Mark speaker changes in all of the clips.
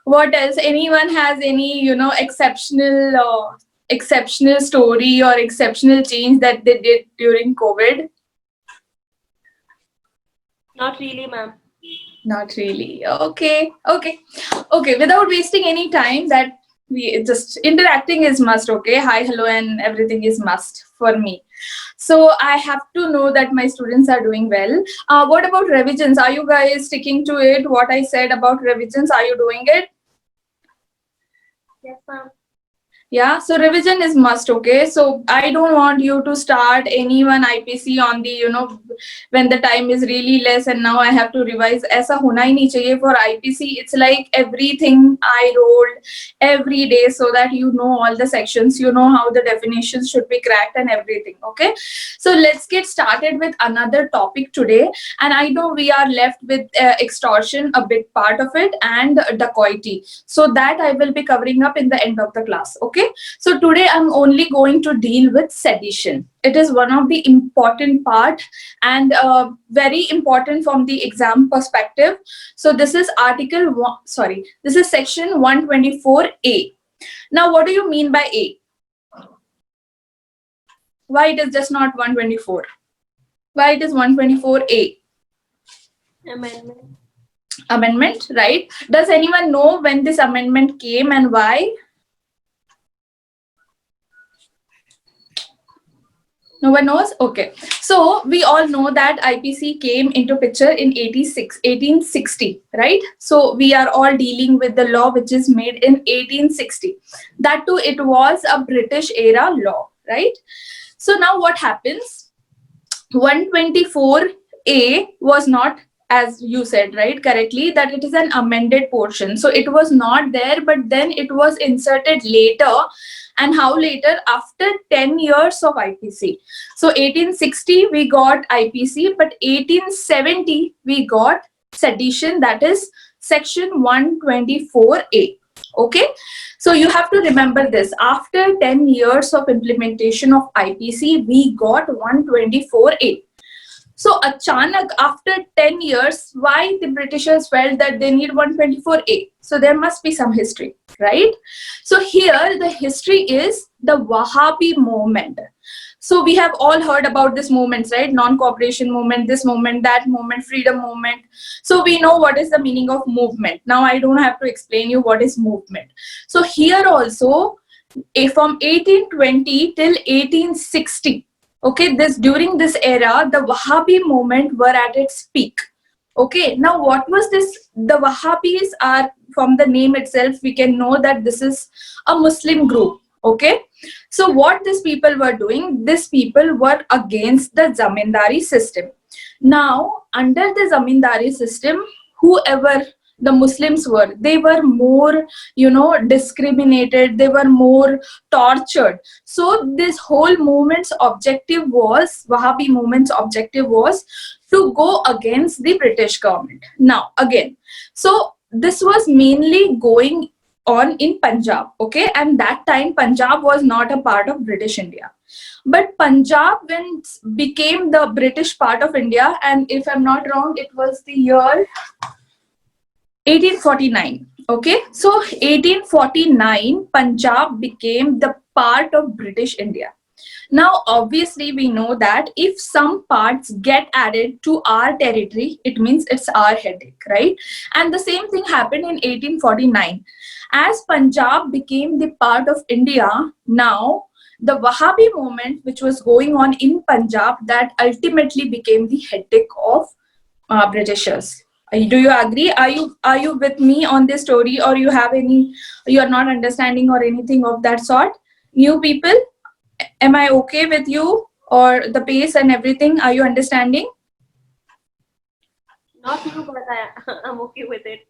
Speaker 1: What else? Anyone has any, exceptional story or exceptional change that they did during COVID?
Speaker 2: Not really, ma'am.
Speaker 1: Not really. Okay. Without wasting any time, that we just interacting is must. Okay. Hi, hello, and everything is must for me. So I have to know that my students are doing well. What about revisions? Are you guys sticking to it? What I said about revisions, are you doing it?
Speaker 2: Yes, ma'am.
Speaker 1: Yeah, so revision is must, okay? So I don't want you to start anyone IPC on the, when the time is really less and now I have to revise. ऐसा होना ही नहीं चाहिए for IPC. It's like everything I rolled every day so that you know all the sections, you know how the definitions should be cracked and everything, okay? So let's get started with another topic today. And I know we are left with extortion, a big part of it, and dacoity. So that I will be covering up in the end of the class, okay? So today I'm only going to deal with sedition. It is one of the important part and very important from the exam perspective. So this is this is section 124A. Now what do you mean by A? Why it is just not 124? Why it is 124A? Amendment, right? Does anyone know when this amendment came and why? No one knows? Okay. So we all know that IPC came into picture in 1860, right? So we are all dealing with the law which is made in 1860. That too, it was a British era law, right? So now what happens? 124A was not, as you said, right, correctly, that it is an amended portion. So it was not there, but then it was inserted later. And how later? After 10 years of IPC. So 1860 we got IPC, but 1870 we got sedition, that is section 124A. Okay, so you have to remember this. After 10 years of implementation of IPC, we got 124A. So achanak, after 10 years, why the Britishers felt that they need 124A? So there must be some history, right? So here the history is the Wahhabi movement. So we have all heard about this movements, right? Non-cooperation movement, this movement, that movement, freedom movement. So we know what is the meaning of movement. Now I don't have to explain you what is movement. So here also, from 1820 till 1860, okay, during this era, the Wahhabi movement were at its peak. Okay, now what was this? The Wahhabis are, from the name itself, we can know that this is a Muslim group. Okay, so what these people were doing? These people were against the zamindari system. Now, under the zamindari system, whoever the Muslims were, they were more, discriminated, they were more tortured. So this whole movement's objective was, Wahhabi movement's objective was to go against the British government. Now, again, so this was mainly going on in Punjab, okay? And that time, Punjab was not a part of British India. But Punjab, when became the British part of India, and if I'm not wrong, it was the year 1849. Okay, so 1849, Punjab became the part of British India. Now, obviously, we know that if some parts get added to our territory, it means it's our headache, right? And the same thing happened in 1849. As Punjab became the part of India, now the Wahhabi movement, which was going on in Punjab, that ultimately became the headache of Britishers. Do you agree? Are you with me on this story, or you are not understanding or anything of that sort? New people, am I okay with you, or the pace and everything? Are you understanding?
Speaker 2: Not new, but I'm okay with it.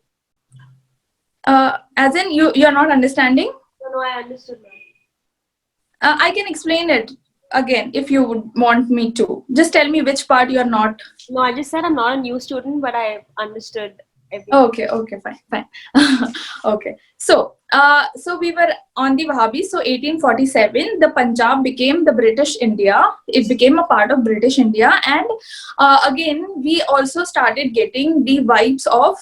Speaker 1: As in you are not understanding?
Speaker 2: No, I understood that.
Speaker 1: I can explain it again if you would want me to. Just tell me which part you are not.
Speaker 2: No, I just said I'm not a new student, but I understood everything.
Speaker 1: Okay, fine. Okay, so So we were on the Wahhabis. So 1847, the Punjab became the British India. It became a part of British India, and again we also started getting the vibes of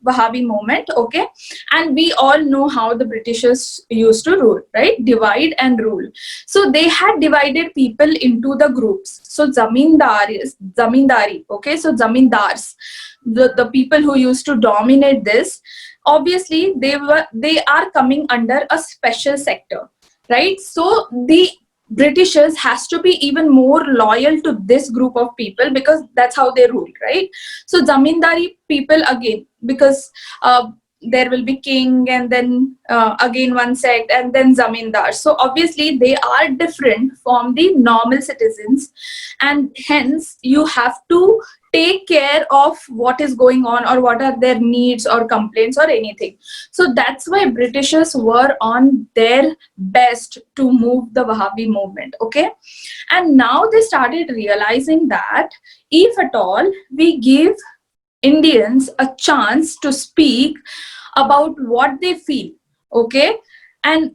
Speaker 1: Wahhabi movement. Okay, and we all know how the Britishers used to rule, right? Divide and rule. So they had divided people into the groups. So zamindari. Okay, so zamindars, the people who used to dominate this, obviously they are coming under a special sector, right? So the Britishers has to be even more loyal to this group of people because that's how they rule, right? So zamindari people, again, because there will be king, and then again one sect, and then zamindar. So obviously they are different from the normal citizens, and hence you have to take care of what is going on or what are their needs or complaints or anything. So that's why Britishers were on their best to move the Wahhabi movement. Okay, and now they started realizing that if at all we give Indians a chance to speak about what they feel, okay, and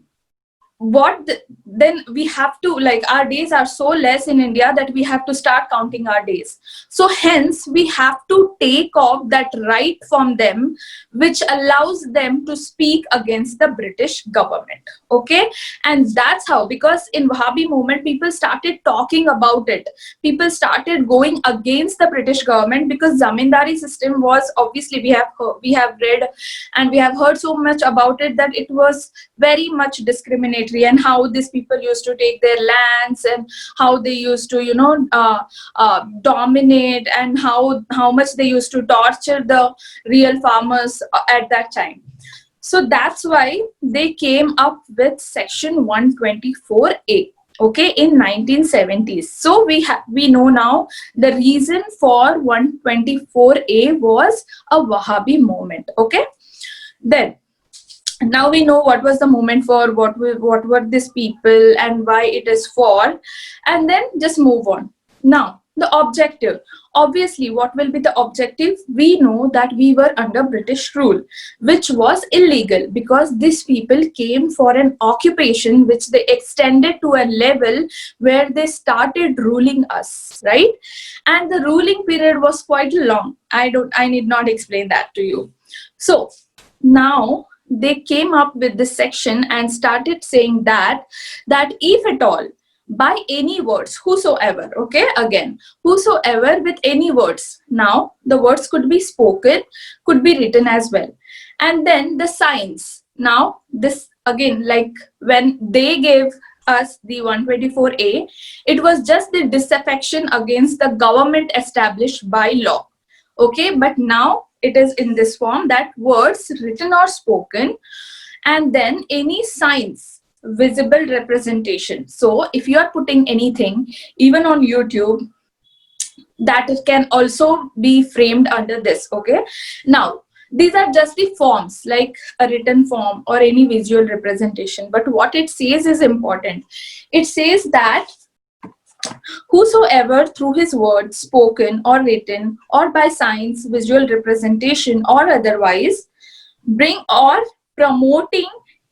Speaker 1: then we have to, like, our days are so less in India that we have to start counting our days. So hence we have to take off that right from them, which allows them to speak against the British government. Okay, and that's how, because in Wahhabi movement people started talking about it, people started going against the British government, because zamindari system was, obviously we have read and we have heard so much about it, that it was very much discriminatory, and how these people used to take their lands, and how they used to dominate, and how much they used to torture the real farmers at that time. So that's why they came up with section 124A, okay, in 1970s. So we know now the reason for 124A was a Wahhabi movement. Okay, then now we know what was the movement for, what were these people, and why it is for, and then just move on. Now the objective, obviously what will be the objective? We know that we were under British rule, which was illegal, because these people came for an occupation which they extended to a level where they started ruling us, right? And the ruling period was quite long. I need not explain that to you. So now they came up with this section and started saying that if at all, by any words, whosoever, okay, again, whosoever with any words, now the words could be spoken, could be written as well, and then the signs. Now this again, like when they gave us the 124A, it was just the disaffection against the government established by law. Okay, but now it is in this form, that words written or spoken, and then any signs, visible representation. So if you are putting anything even on YouTube, that it can also be framed under this. Okay, now these are just the forms, like a written form or any visual representation, but what it says is important. It says that whosoever through his words, spoken or written, or by signs, visual representation, or otherwise, bring or promoting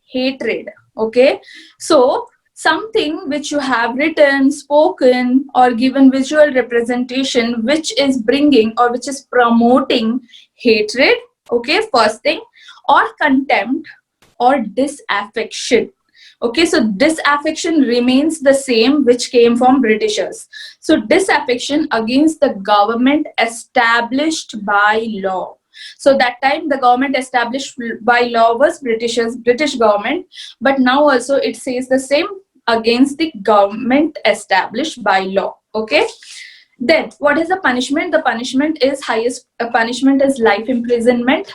Speaker 1: hatred. Okay, so something which you have written, spoken, or given visual representation, which is bringing or which is promoting hatred, okay, first thing, or contempt or disaffection. Okay, so disaffection remains the same, which came from Britishers. So disaffection against the government established by law. So that time the government established by law was British government, but now also it says the same, against the government established by law. Okay, then what is the punishment? The punishment is highest punishment is life imprisonment,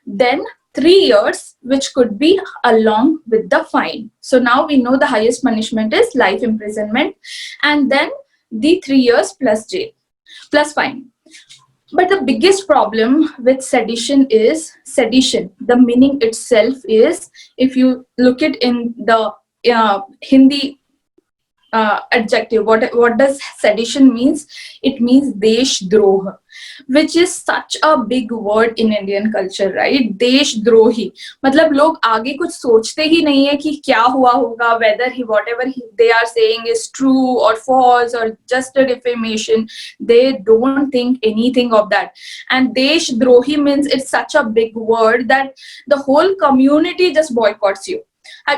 Speaker 1: then 3 years, which could be along with the fine. So now we know the highest punishment is life imprisonment, and then the 3 years plus jail plus fine. But the biggest problem with sedition is sedition. The meaning itself is, if you look it in the Hindi adjective. What does sedition means? It means deshdroh, which is such a big word in Indian culture, right? देशद्रोही मतलब लोग आगे कुछ सोचते ही नहीं है कि क्या हुआ होगा, whether they are saying is true or false or just a defamation. They don't think anything of that. And देशद्रोही means it's such a big word that the whole community just boycotts you.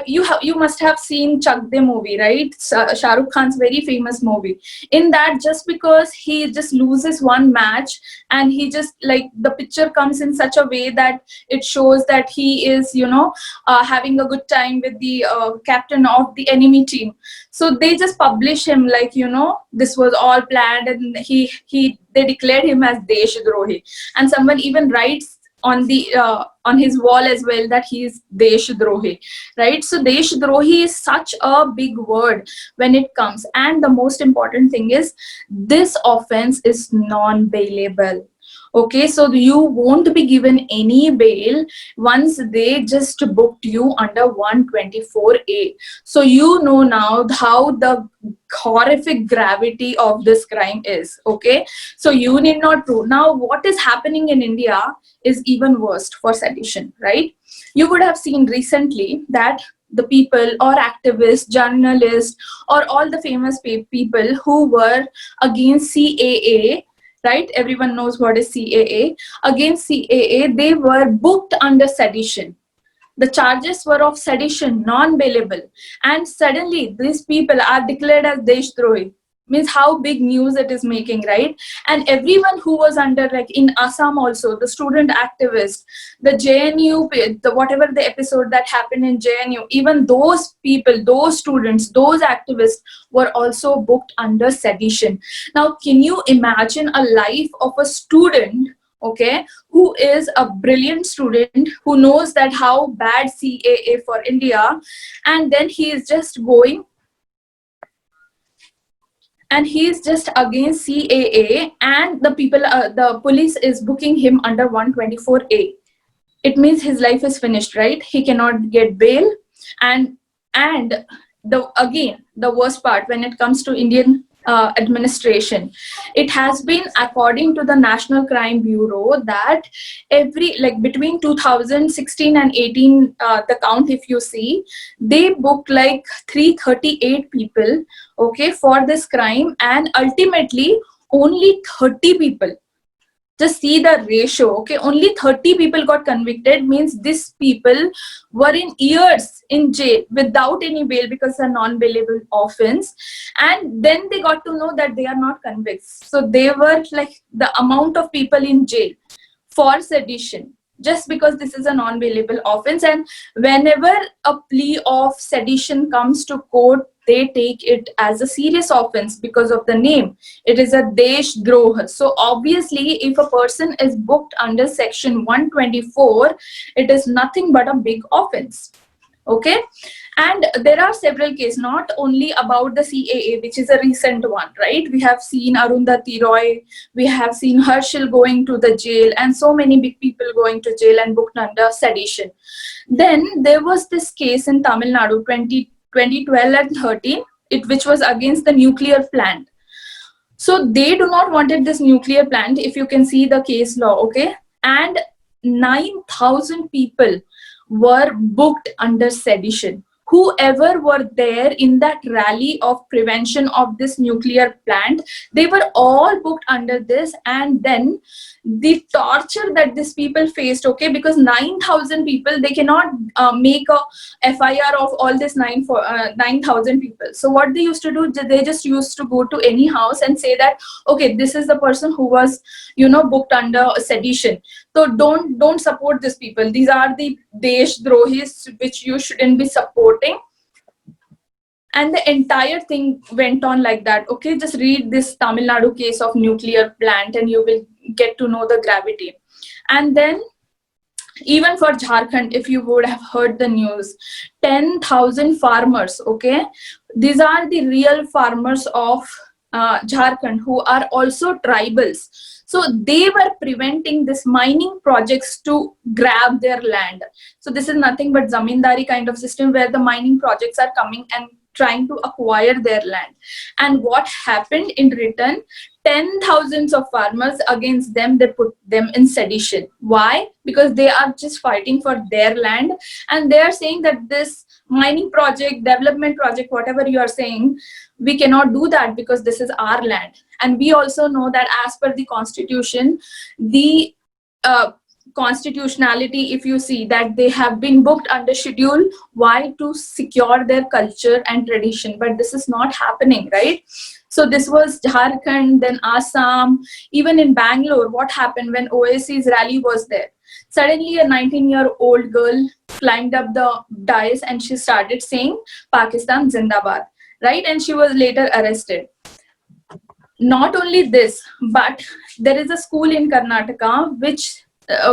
Speaker 1: You must have seen Chak De movie, right? Shah Rukh Khan's very famous movie. In that, just because he just loses one match, and he just like the picture comes in such a way that it shows that he is, having a good time with the captain of the enemy team. So they just publish him like, this was all planned, and they declared him as Deshdrohi, and someone even writes on his wall as well that he is Deshdrohi, right? So Deshdrohi is such a big word when it comes, and the most important thing is this offense is non-bailable. Okay, so you won't be given any bail once they just booked you under 124A. So you know now how the horrific gravity of this crime is. Okay, so you need not prove. Now what is happening in India is even worse for sedition, right? You would have seen recently that the people or activists, journalists, or all the famous people who were against CAA, right? Everyone knows what is CAA. Against CAA, they were booked under sedition. The charges were of sedition, non-bailable. And suddenly, these people are declared as Deshdrohi. Means how big news it is making, right? And everyone who was under, like in Assam also, the student activist, the JNU, whatever the episode that happened in JNU, even those people, those students, those activists were also booked under sedition. Now, can you imagine a life of a student, okay, who is a brilliant student, who knows that how bad CAA for India, and then he is just going and he is just against CAA, and the police is booking him under 124A. It means his life is finished, right? He cannot get bail, and the worst part when it comes to Indian administration, it has been, according to the National Crime Bureau, that between 2016 and 18, the count if you see, they booked like 338 people, okay, for this crime, and ultimately only 30 people. Just see the ratio, okay? Only 30 people got convicted, means these people were in years in jail without any bail because a non-bailable offense. And then they got to know that they are not convicted. So they were like the amount of people in jail for sedition, just because this is a non-bailable offense. And whenever a plea of sedition comes to court, they take it as a serious offense because of the name. It is a deshdroh. So obviously, if a person is booked under section 124, it is nothing but a big offense. Okay, and there are several cases, not only about the CAA, which is a recent one, right? We have seen Arundhati Roy, we have seen Herschel going to the jail, and so many big people going to jail and booked under sedition. Then there was this case in Tamil Nadu, 2012 and 13, which was against the nuclear plant. So they do not wanted this nuclear plant, if you can see the case law, okay? And 9,000 people were booked under sedition. Whoever were there in that rally of prevention of this nuclear plant, they were all booked under this. And then the torture that these people faced, okay, because 9,000 people, they cannot make a FIR of all this 9,000 people. So what they used to do, they just used to go to any house and say that, okay, this is the person who was, booked under sedition. So don't support these people. These are the deshdrohis which you shouldn't be supporting. And the entire thing went on like that. Okay, just read this Tamil Nadu case of nuclear plant and you will get to know the gravity. And then even for Jharkhand, if you would have heard the news, 10,000 farmers, okay, these are the real farmers of Jharkhand, who are also tribals. So they were preventing this mining projects to grab their land. So this is nothing but zamindari kind of system where the mining projects are coming and trying to acquire their land. And what happened in return? 10,000s of farmers against them, they put them in sedition. Why? Because they are just fighting for their land, and they are saying that this mining project, development project, whatever you are saying, we cannot do that because this is our land. And we also know that as per the constitution, the constitutionality, if you see that they have been booked under schedule, why? To secure their culture and tradition. But this is not happening, right? So this was Jharkhand, then Assam, even in Bangalore. What happened when OAC's rally was there? Suddenly a 19-year-old girl climbed up the dais and she started saying Pakistan Zindabad, right? And she was later arrested. Not only this, but there is a school in Karnataka which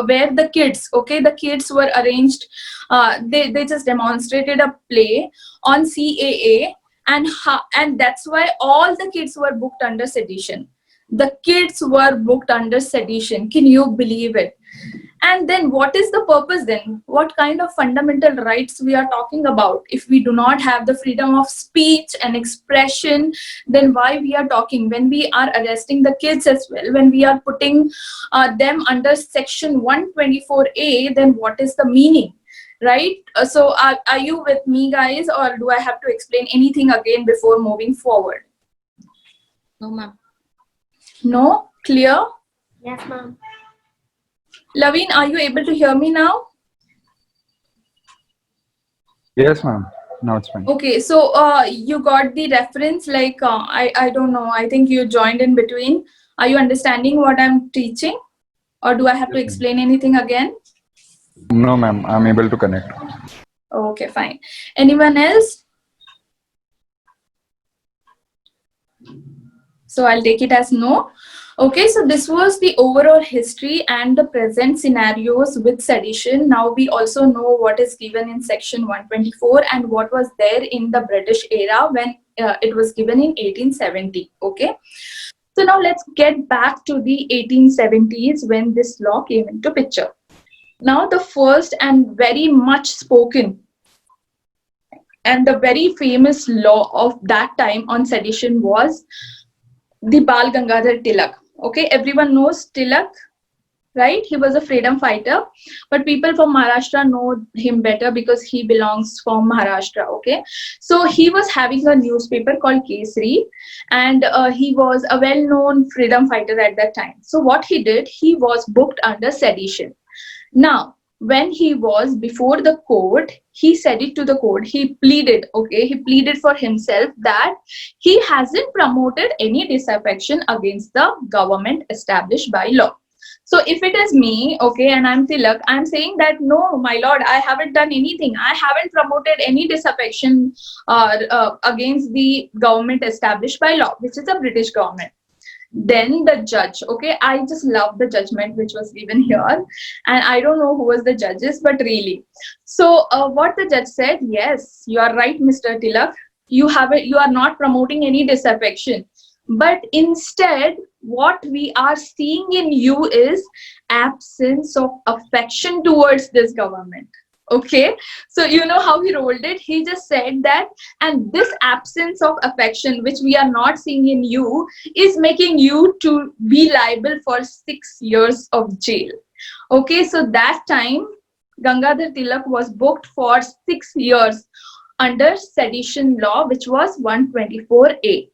Speaker 1: where the kids, okay, the kids were arranged, they just demonstrated a play on CAA, and that's why all the kids were booked under sedition. The kids were booked under sedition. Can you believe it? And then what is the purpose then? What kind of fundamental rights we are talking about? If we do not have the freedom of speech and expression, then why we are talking? When we are arresting the kids as well, when we are putting them under section 124A, then what is the meaning? Right? So are you with me, guys, or do I have to explain anything again before moving forward?
Speaker 3: No, ma'am.
Speaker 1: No? Clear?
Speaker 2: Yes, ma'am.
Speaker 1: Laveen, are you able to hear me now?
Speaker 4: Yes, ma'am. Now it's fine.
Speaker 1: Okay, so you got the reference, like I don't know, I think you joined in between. Are you understanding what I'm teaching, or do I have to explain anything again?
Speaker 4: No, ma'am. I'm able to connect.
Speaker 1: Okay, fine. Anyone else? So I'll take it as no. Okay, so this was the overall history and the present scenarios with sedition. Now we also know what is given in section 124 and what was there in the British era when it was given in 1870. Okay, so now let's get back to the 1870s when this law came into picture. Now the first and very much spoken and the very famous law of that time on sedition was the Bal Gangadhar Tilak. Okay, everyone knows Tilak, right? He was a freedom fighter, but people from Maharashtra know him better because he belongs from Maharashtra. Okay, so he was having a newspaper called Kesari, and he was a well-known freedom fighter at that time. So what he did, he was booked under sedition. Now, when he was before the court, he said it to the court, he pleaded, okay, he pleaded for himself that he hasn't promoted any disaffection against the government established by law. So if it is me, okay, and I'm Tilak, I'm saying that no, my lord, I haven't done anything. I haven't promoted any disaffection against the government established by law, which is the British government. Then the judge, okay, I just love the judgment which was given here, and I don't know who was the judges, but really, so what the judge said, yes, you are right, Mr. Tilak, you are not promoting any disaffection, but instead what we are seeing in you is absence of affection towards this government. Okay, so you know how he rolled it. He just said that, and this absence of affection which we are not seeing in you is making you to be liable for 6 years of jail. Okay, so that time Gangadhar Tilak was booked for 6 years under sedition law, which was 124A.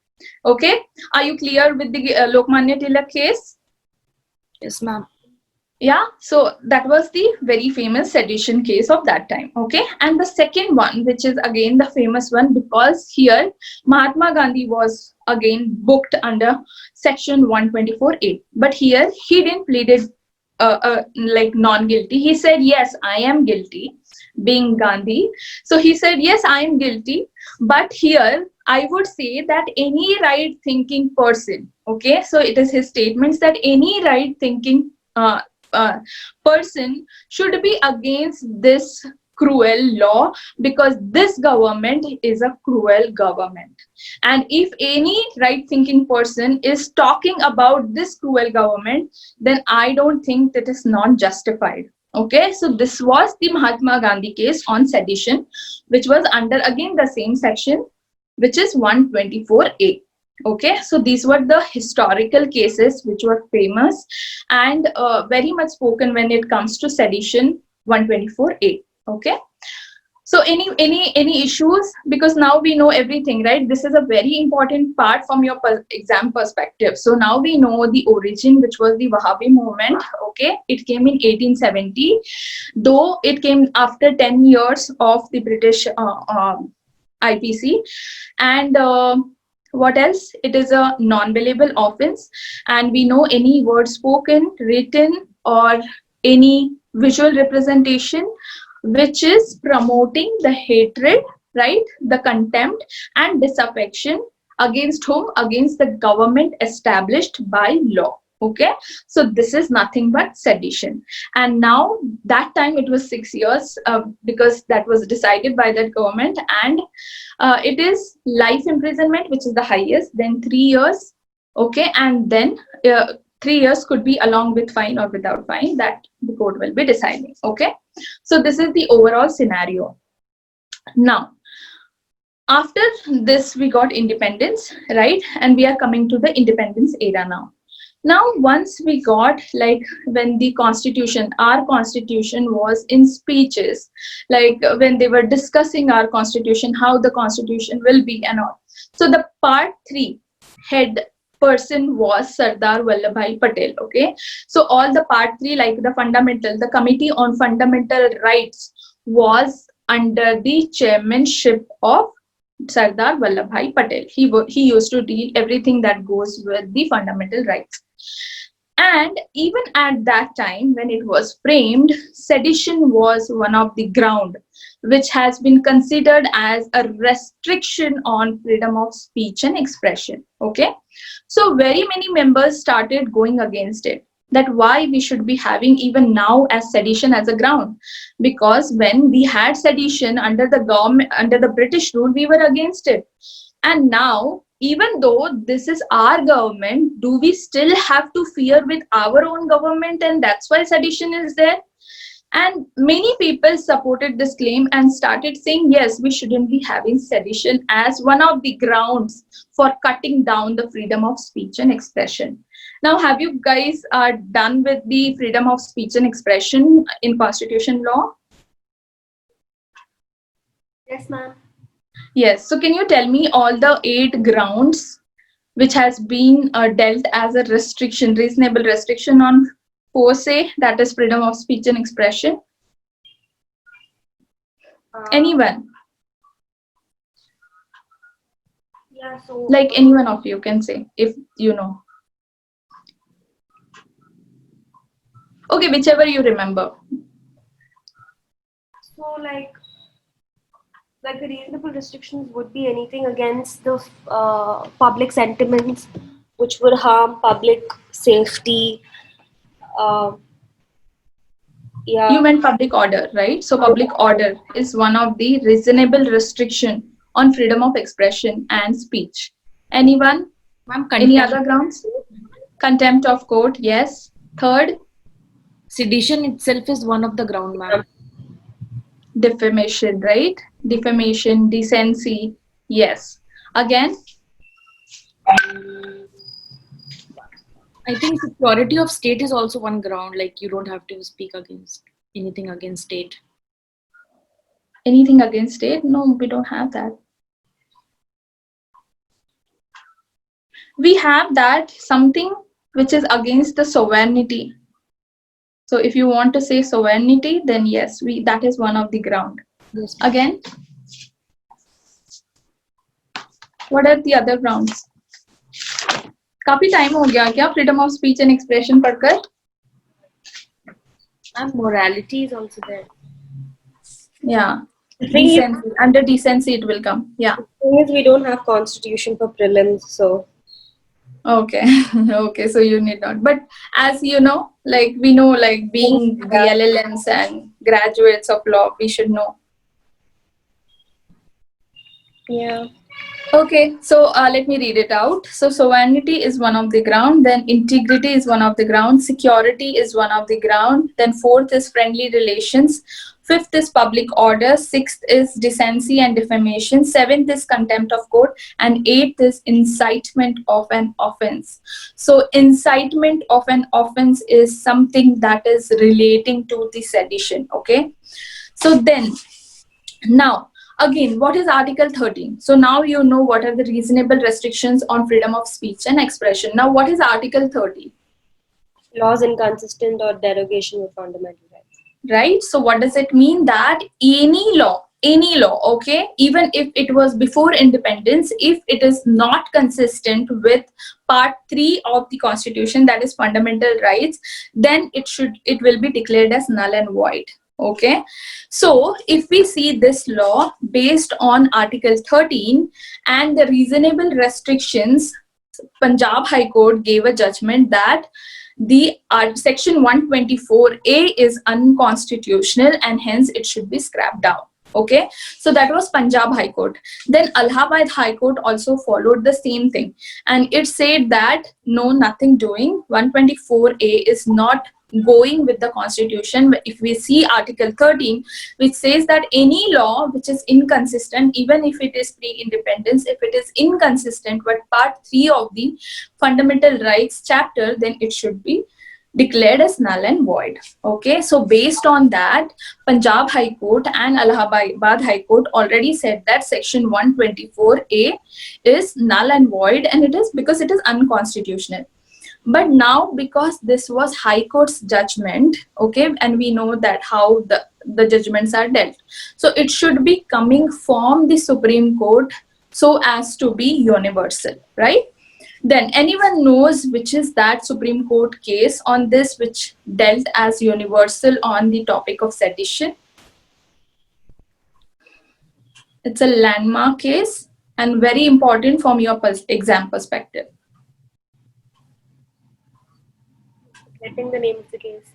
Speaker 1: Okay, are you clear with the Lokmanya Tilak case?
Speaker 3: Yes, ma'am.
Speaker 1: Yeah, so that was the very famous sedition case of that time. Okay, and the second one, which is again the famous one, because here Mahatma Gandhi was again booked under section 124A, but here he didn't plead it like non-guilty. He said, yes, I am guilty, being Gandhi. So he said, yes, I am guilty, but here I would say that any right thinking person, okay, so it is his statements that any right thinking person should be against this cruel law, because this government is a cruel government, and if any right thinking person is talking about this cruel government, then I don't think that is not justified. Okay, so this was the Mahatma Gandhi case on sedition, which was under again the same section which is 124A. Okay, so these were the historical cases which were famous and very much spoken when it comes to sedition 124A. Okay, so any issues, because now we know everything, right? This is a very important part from your exam perspective. So now we know the origin, which was the Wahhabi movement. Okay, it came in 1870, though it came after 10 years of the British IPC. And what else? It is a non-billable offense, and we know any word spoken, written, or any visual representation which is promoting the hatred, right, the contempt and disaffection against whom? Against the government established by law. Okay, so this is nothing but sedition. And now that time it was 6 years because that was decided by that government, and it is life imprisonment, which is the highest, then 3 years. Okay, and then 3 years could be along with fine or without fine, that the court will be deciding. Okay, so this is the overall scenario. Now after this we got independence, right? And we are coming to the independence era now. Now once we got, like, when the constitution, our constitution was in speeches, like when they were discussing our constitution, how the constitution will be and all. So the part 3 head person was Sardar Vallabhbhai Patel. Okay, so all the part 3, like the committee on fundamental rights was under the chairmanship of Sardar Vallabhbhai Patel. He used to deal everything that goes with the fundamental rights. And even at that time when it was framed, sedition was one of the ground which has been considered as a restriction on freedom of speech and expression. Okay, so very many members started going against it, that why we should be having even now as sedition as a ground, because when we had sedition under the government, under the British rule, we were against it. And now, even though this is our government, do we still have to fear with our own government, and that's why sedition is there? And many people supported this claim and started saying, yes, we shouldn't be having sedition as one of the grounds for cutting down the freedom of speech and expression. Now, have you guys done with the freedom of speech and expression in constitution law?
Speaker 2: Yes, ma'am.
Speaker 1: Yes. So can you tell me all the 8 grounds which has been dealt as a restriction, reasonable restriction on CAA, that is freedom of speech and expression? Anyone?
Speaker 2: Yeah, so
Speaker 1: Like any one of you can say, if you know. Okay, whichever you remember.
Speaker 2: so like the reasonable restrictions would be anything against the public sentiments which would harm public safety. Yeah.
Speaker 1: You meant public order, right? So public order is one of the reasonable restriction on freedom of expression and speech. Anyone?
Speaker 3: Ma'am,
Speaker 1: Any other grounds? Contempt of court, yes. Third,
Speaker 3: sedition itself is one of the ground, ma'am.
Speaker 1: defamation, right? Defamation, decency, yes. Again,
Speaker 3: I think security of state is also one ground, like you don't have to speak against anything against state.
Speaker 1: anything against state? No, we don't have that. We have that something which is against the sovereignty. So if you want to say sovereignty, then yes, that is one of the ground.
Speaker 3: Yes.
Speaker 1: Again, what are the other grounds? काफी time हो गया क्या freedom of speech and expression पढ़कर?
Speaker 2: And morality is also there.
Speaker 1: Yeah.
Speaker 2: The thing is,
Speaker 1: Decency. Under decency it will come. Yeah.
Speaker 2: the thing is we don't have constitution for prelims, so
Speaker 1: Okay. Okay. So you need not. But as you know, like we know, like being the LLMs and graduates of law, we should know.
Speaker 2: yeah.
Speaker 1: Okay, so let me read it out. So sovereignty is one of the ground, then integrity is one of the ground, security is one of the ground, then fourth is friendly relations, Fifth is public order. Sixth is decency and defamation. Seventh is contempt of court. And eighth is incitement of an offense. So incitement of an offense is something that is relating to the sedition. Okay. So then, now, again, what is Article 13? So now you know what are the reasonable restrictions on freedom of speech and expression. Now, what is Article 13?
Speaker 2: Laws inconsistent or derogation with fundamental rights.
Speaker 1: Right? So what does it mean? That any law, okay, even if it was before independence, if it is not consistent with Part 3 of the Constitution, that is fundamental rights, then it will be declared as null and void. Okay, so if we see this law based on Article 13 and the reasonable restrictions, Punjab High Court gave a judgment that the section 124A is unconstitutional and hence it should be scrapped down. Okay, so that was Punjab High Court. Then Allahabad High Court also followed the same thing, and it said that no, nothing doing. 124A is not going with the Constitution. But if we see Article 13, which says that any law which is inconsistent, even if it is pre-independence, if it is inconsistent with Part 3 of the Fundamental Rights chapter, then it should be declared as null and void. Okay, so based on that, Punjab High Court and Allahabad High Court already said that section 124A is null and void, and it is because it is unconstitutional. But now, because this was High Court's judgment, okay, and we know that how the judgments are dealt, so it should be coming from the Supreme Court so as to be universal, right? Then anyone knows which is that Supreme Court case on this which dealt as universal on the topic of sedition? It's a landmark case and very important from your exam perspective.
Speaker 2: Forgetting the name of the case.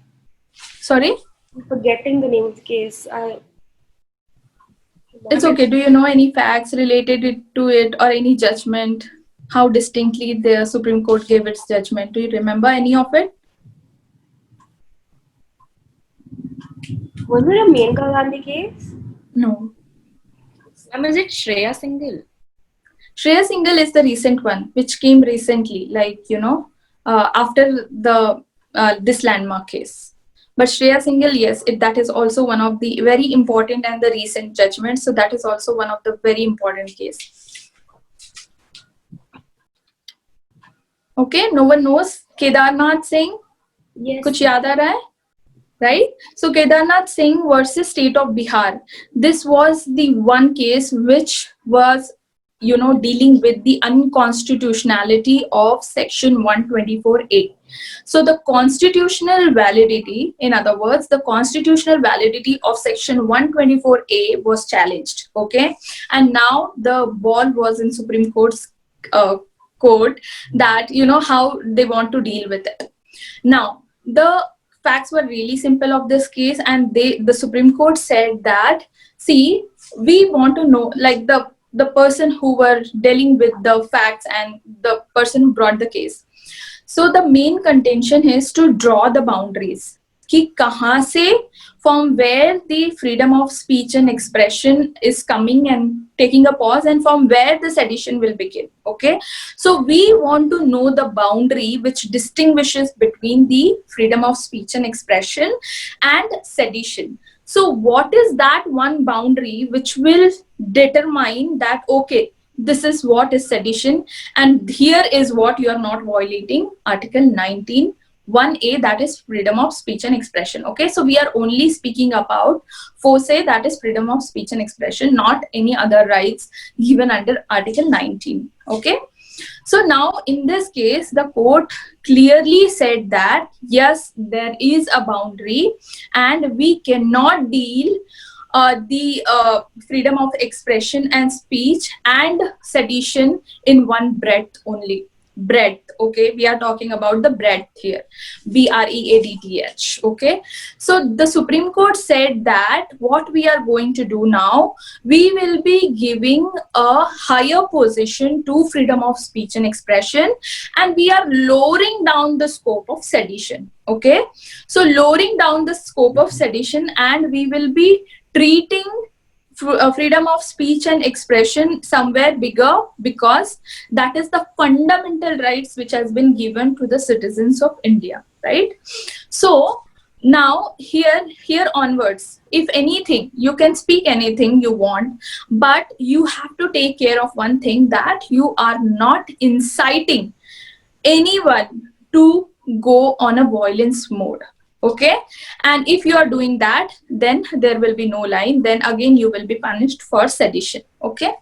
Speaker 1: Sorry?
Speaker 2: I'm forgetting the name of the case.
Speaker 1: It's okay. Do you know any facts related to it or any judgment? How distinctly the Supreme Court gave its judgment? Do you remember any of it?
Speaker 2: Was it a Menka Gandhi case?
Speaker 1: No.
Speaker 3: Is it Shreya Singhal?
Speaker 1: Shreya Singhal is the recent one, which came recently, like, you know, after the this landmark case. But Shreya Singhal, yes, that is also one of the very important and the recent judgments. So that is also one of the very important case. Okay, no one knows Kedarnath Singh?
Speaker 2: Yes.
Speaker 1: Kuch yaad aa raha hai? Right? So Kedarnath Singh versus State of Bihar. This was the one case which was, you know, dealing with the unconstitutionality of section 124A. So the constitutional validity, in other words, the constitutional validity of section 124A was challenged. Okay. And now the ball was in Supreme Court's court that, you know, how they want to deal with it. Now, the facts were really simple of this case, and the Supreme Court said that, see, we want to know, like the person who were dealing with the facts and the person who brought the case. So the main contention is to draw the boundaries. Ki kahan se, from where the freedom of speech and expression is coming and taking a pause, and from where the sedition will begin. Okay, so we want to know the boundary which distinguishes between the freedom of speech and expression and sedition. So what is that one boundary which will determine that, okay, this is what is sedition and here is what you are not violating? Article 19. 1A, that is freedom of speech and expression. Okay, so we are only speaking about 4A, that is freedom of speech and expression, not any other rights given under Article 19. Okay, so now in this case, the court clearly said that yes, there is a boundary and we cannot deal the freedom of expression and speech and sedition in one breath only. breadth. Okay, we are talking about the breadth here, BREADTH. Okay, so the Supreme Court said that what we are going to do now, we will be giving a higher position to freedom of speech and expression, and we are lowering down the scope of sedition. Okay, so lowering down the scope of sedition, and we will be treating freedom of speech and expression somewhere bigger, because that is the fundamental rights which has been given to the citizens of India, right? So now here onwards, if anything, you can speak anything you want, but you have to take care of one thing, that you are not inciting anyone to go on a violence mode. Okay, and if you are doing that, then there will be no line, then again you will be punished for sedition. Okay,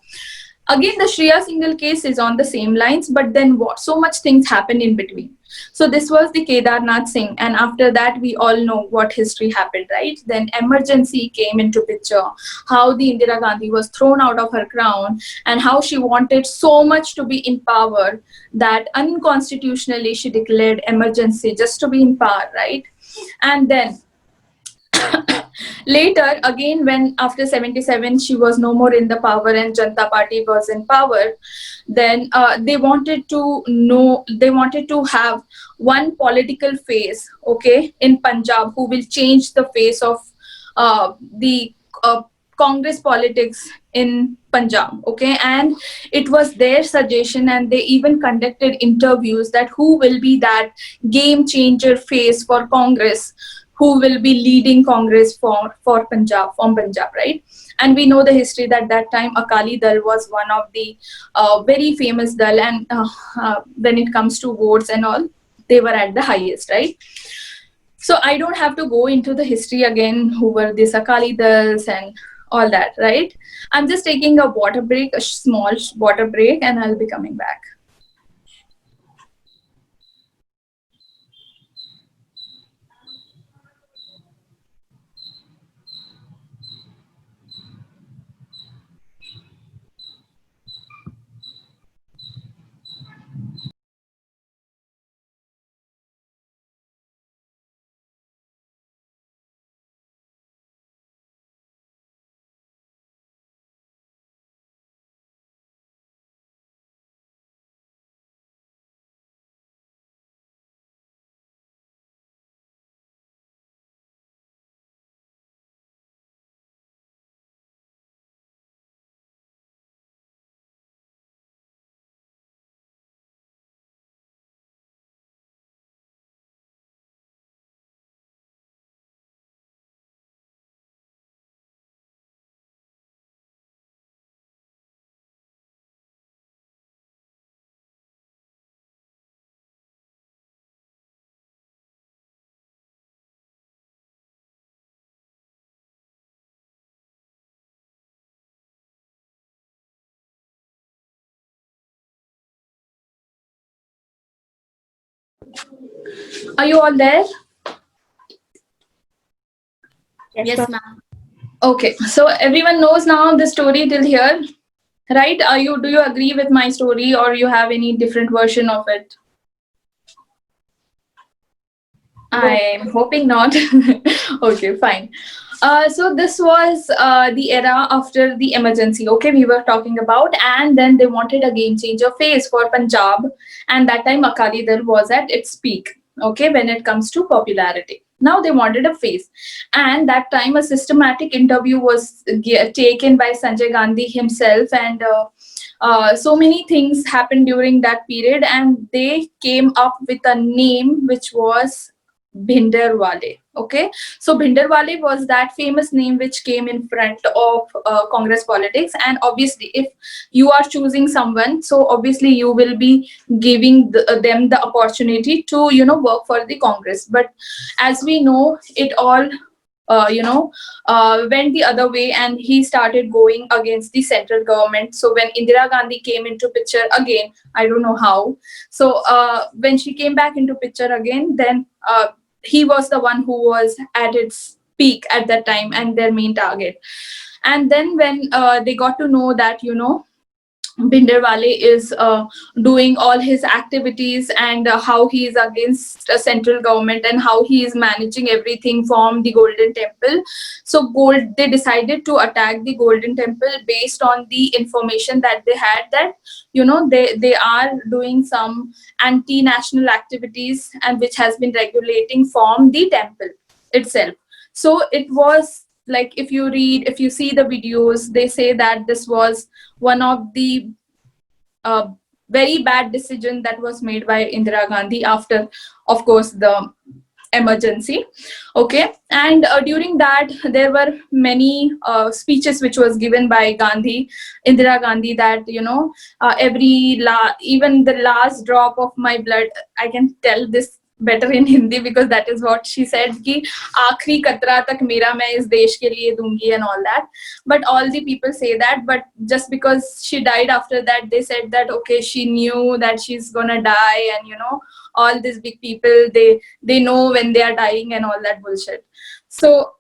Speaker 1: again the Shreya Singhal case is on the same lines, but then what, so much things happened in between. So this was the Kedarnath Singh, and after that we all know what history happened, right? Then emergency came into picture, how the Indira Gandhi was thrown out of her crown, and how she wanted so much to be in power that unconstitutionally she declared emergency just to be in power, right? And then later again, when after 77 she was no more in the power and Janata Party was in power, then they wanted to have one political face, okay, in Punjab, who will change the face of the Congress politics in Punjab. Okay, and it was their suggestion, and they even conducted interviews that who will be that game changer face for Congress, who will be leading Congress for Punjab, from Punjab, right? And we know the history that that time Akali Dal was one of the very famous dal, and when it comes to votes and all, they were at the highest, right? So I don't have to go into the history again, who were these Akali Dals and all that, right? I'm just taking a water break, a small water break, and I'll be coming back. Are you all there?
Speaker 3: Yes, ma'am.
Speaker 1: Okay, so everyone knows now the story till here, right? Do you agree with my story, or you have any different version of it? I'm hoping not. Okay, fine. So this was the era after the emergency, okay, we were talking about, and then they wanted a game changer phase for Punjab, and that time Akali Dal was at its peak, okay, when it comes to popularity. Now they wanted a phase, and that time a systematic interview was taken by Sanjay Gandhi himself, and so many things happened during that period, and they came up with a name which was Bhinderwale. Okay, so Bhinderwale was that famous name which came in front of Congress politics, and obviously, if you are choosing someone, so obviously you will be giving them the opportunity to work for the Congress. But as we know, it all went the other way, and he started going against the central government. So when Indira Gandhi came into picture again, I don't know how. So when she came back into picture again, then he was the one who was at its peak at that time and their main target. And then when they got to know that Bhindranwale is doing all his activities, and how he is against central government, and how he is managing everything from the Golden Temple. So they decided to attack the Golden Temple based on the information that they had, that they are doing some anti-national activities, and which has been regulating from the temple itself. So it was like, if you see the videos, they say that this was one of the very bad decision that was made by Indira Gandhi after, of course, the emergency. Okay, and during that there were many speeches which was given by Indira Gandhi, that even the last drop of my blood, I can tell this better in Hindi because that is what she said, कि आखिरी कतरा तक मेरा मैं इस देश के लिए दूंगी and all that. But all the people say that, but just because she died after that, they said that okay, she knew that she's gonna die, and all these big people, they know when they are dying and all that bullshit. So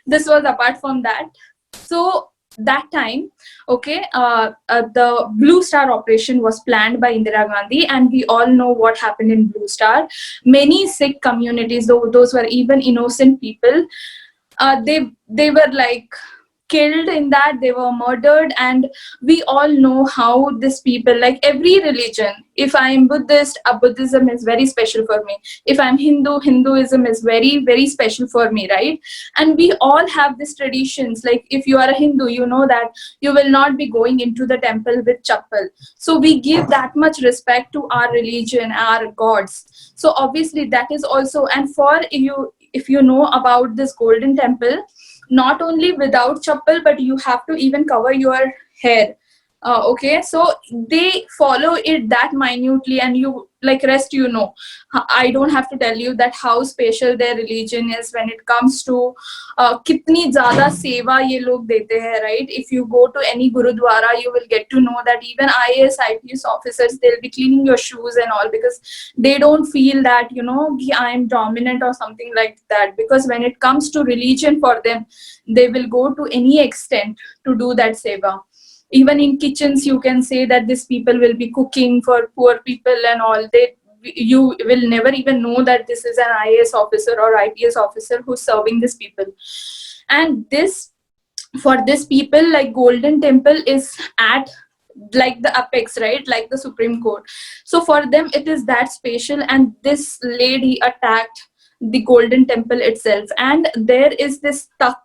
Speaker 1: this was apart from that. So that time, okay, the Blue Star operation was planned by Indira Gandhi, and we all know what happened in Blue Star. Many Sikh communities, though those were even innocent people, they were like killed in that, they were murdered. And we all know how these people, like every religion, if I am Buddhist, Buddhism is very special for me. If I'm Hindu, Hinduism is very, very special for me, right? And we all have these traditions. Like if you are a Hindu, you know that you will not be going into the temple with chappal. So we give that much respect to our religion, our gods. So obviously that is also, and for you, if you know about this Golden Temple, not only without chappal, but you have to even cover your hair. Okay, so they follow it that minutely, and you like rest, I don't have to tell you that how special their religion is when it comes to kitni zyada seva ye log dete hai, right? If you go to any gurudwara, you will get to know that even IAS, IPS officers, they'll be cleaning your shoes and all, because they don't feel that ki I am dominant or something like that. Because when it comes to religion, for them, they will go to any extent to do that seva. Even in kitchens, you can say that these people will be cooking for poor people and all. You will never even know that this is an IAS officer or IPS officer who's serving these people. And for these people, like Golden Temple is at like the apex, right? Like the Supreme Court. So for them, it is that special. And this lady attacked the Golden Temple itself. And there is this takht,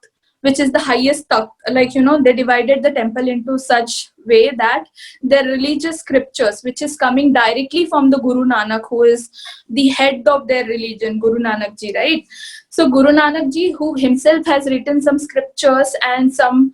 Speaker 1: which is the highest takht. Like, they divided the temple into such way that the religious scriptures, which is coming directly from the Guru Nanak, who is the head of their religion, Guru Nanak ji, right? So Guru Nanak ji, who himself has written some scriptures and some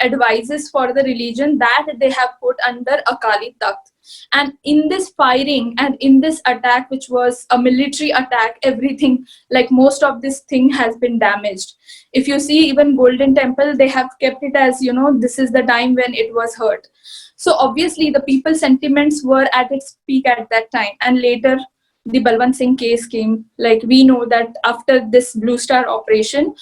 Speaker 1: advices for the religion, that they have put under Akali Takht. And in this firing and in this attack, which was a military attack, everything, like most of this thing has been damaged. If you see even Golden Temple, they have kept it as, this is the time when it was hurt. So obviously the people's sentiments were at its peak at that time. And later the Balwant Singh case came. Like we know that after this Blue Star operation,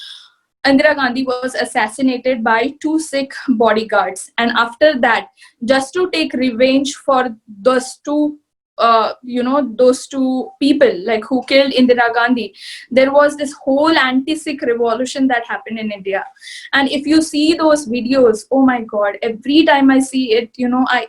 Speaker 1: Indira Gandhi was assassinated by 2 Sikh bodyguards. And after that, just to take revenge for those two people like who killed Indira Gandhi, there was this whole anti-Sikh revolution that happened in India. And if you see those videos, oh my God, every time I see it,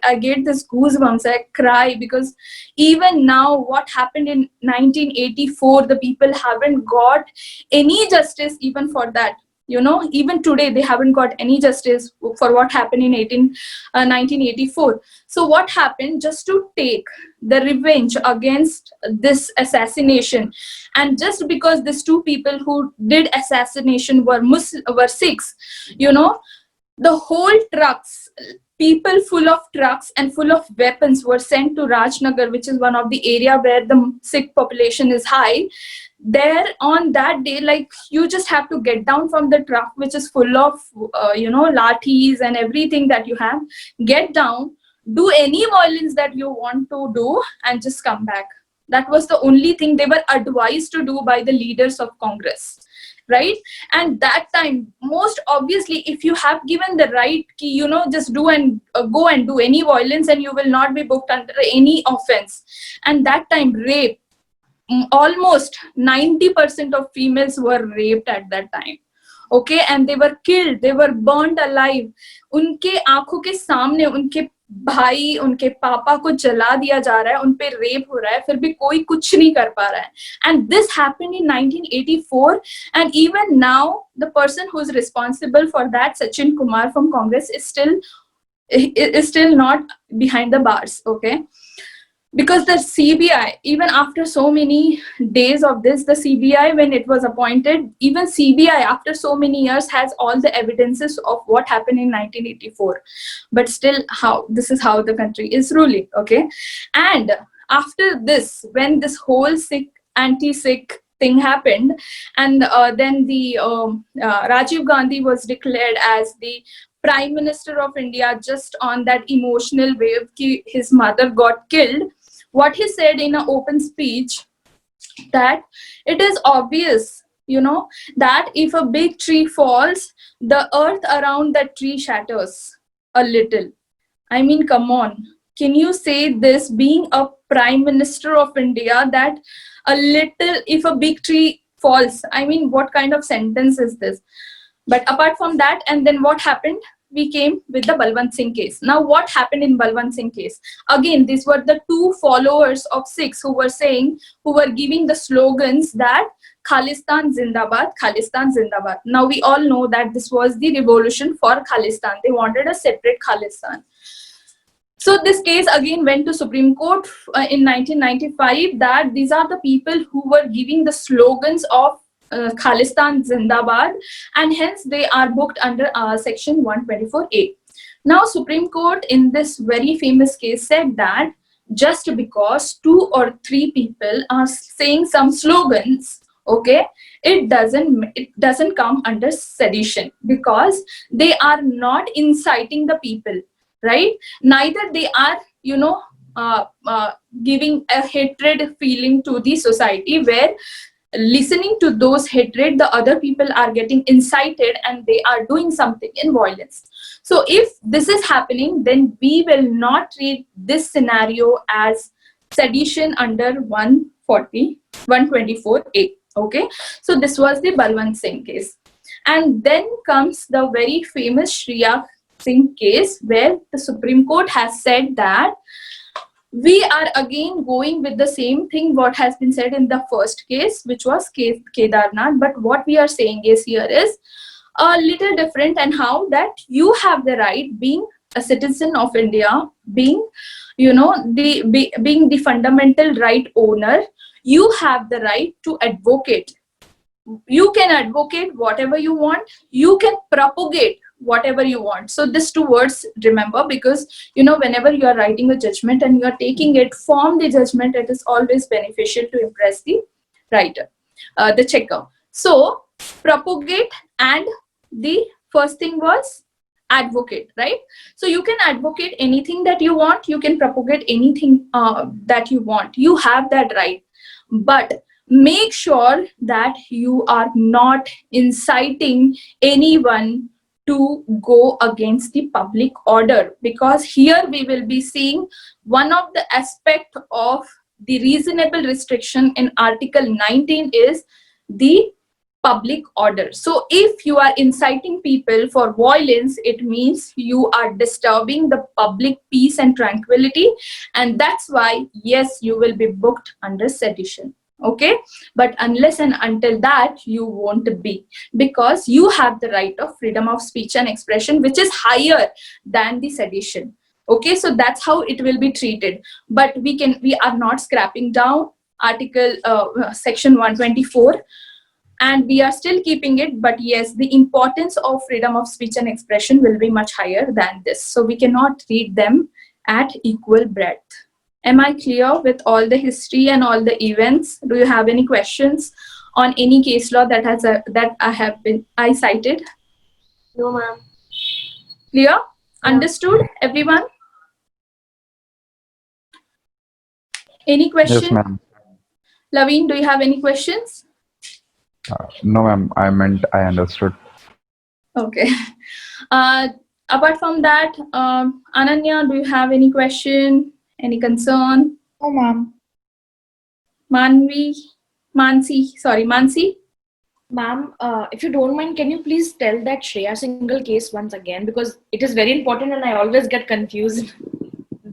Speaker 1: I get this goosebumps, I cry, because even now what happened in 1984, the people haven't got any justice even for that. Even today, they haven't got any justice for what happened in 1984. So what happened, just to take the revenge against this assassination, and just because these 2 people who did assassination were Sikhs, the whole trucks, people full of trucks and full of weapons were sent to Rajnagar, which is one of the area where the Sikh population is high. There on that day, like you just have to get down from the truck, which is full of lathis and everything that you have, get down, do any violence that you want to do, and just come back. That was the only thing they were advised to do by the leaders of Congress. right? And that time, most obviously, if you have given the right key, you know, just do and go and do any violence and you will not be booked under any offense. And that time, rape, almost 90% of females were raped at that time. Okay, and they were killed, they were burned alive. उनके आंखों के सामने उनके भाई, उनके पापा को जला दिया जा रहा है, उन पे रेप हो रहा है, फिर भी कोई कुछ नहीं कर पा रहा है. And this happened in 1984, and even now the person who is responsible for that, Sachin Kumar from Congress, is still not behind the bars. Okay, because the CBI, even after so many days of this, the CBI, when it was appointed, even CBI after so many years has all the evidences of what happened in 1984. But still, this is how the country is ruling. Okay, and after this, when this whole anti-Sikh thing happened, and then the Rajiv Gandhi was declared as the Prime Minister of India just on that emotional wave ki his mother got killed. What he said in an open speech, that it is obvious, you know, that if a big tree falls, the earth around that tree shatters a little. I mean, come on. Can you say this being a Prime Minister of India, that a little, if a big tree falls? I mean, what kind of sentence is this? But apart from that, and then what happened? We came with the Balwant Singh case. Now, what happened in Balwant Singh case? Again, these were the two followers of Sikhs who were giving the slogans that Khalistan Zindabad, Khalistan Zindabad. Now, we all know that this was the revolution for Khalistan. They wanted a separate Khalistan. So this case again went to Supreme Court in 1995, that these are the people who were giving the slogans of Khalistan Zindabad, and hence they are booked under section 124A. Now Supreme Court in this very famous case said that just because 2 or 3 people are saying some slogans, okay, it doesn't come under sedition, because they are not inciting the people, right? Neither they are, you know, giving a hatred feeling to the society, where listening to those hatred, the other people are getting incited and they are doing something in violence. So if this is happening, then we will not treat this scenario as sedition under 124A. Okay, so this was the Balwant Singh case. And then comes the very famous Shriya Singh case, where the Supreme Court has said that we are again going with the same thing what has been said in the first case, which was Kedarnath. But what we are saying is here is a little different, and how that you have the right, being a citizen of India, being, you know, being the fundamental right owner, you have the right to advocate. You can advocate whatever you want. You can propagate whatever you want. So these 2 words, remember, because, you know, whenever you are writing a judgment and you are taking it from the judgment, it is always beneficial to impress the writer, the checker. So propagate, and the first thing was advocate, right? So you can advocate anything that you want. You can propagate anything that you want. You have that right. But make sure that you are not inciting anyone to go against the public order, because here we will be seeing one of the aspect of the reasonable restriction in Article 19 is the public order. So if you are inciting people for violence, it means you are disturbing the public peace and tranquility, and that's why, yes, you will be booked under sedition. Okay, but unless and until that, you won't be, because you have the right of freedom of speech and expression, which is higher than the sedition. Okay, so that's how it will be treated. But we are not scrapping down article section 124, and we are still keeping it. But yes, the importance of freedom of speech and expression will be much higher than this, so we cannot treat them at equal breadth. Am I clear with all the history and all the events? Do you have any questions on any case law that I cited?
Speaker 2: No, ma'am.
Speaker 1: Clear?
Speaker 2: Yeah.
Speaker 1: Understood, everyone? Any question?
Speaker 4: Yes, ma'am.
Speaker 1: Laveen, do you have any questions?
Speaker 4: No, ma'am. I meant I understood.
Speaker 1: Okay. Apart from that, Ananya, do you have any question, any concern?
Speaker 3: Oh, ma'am.
Speaker 1: Manvi, Mansi?
Speaker 3: Ma'am, if you don't mind, can you please tell that Shreya single case once again? Because it is very important and I always get confused.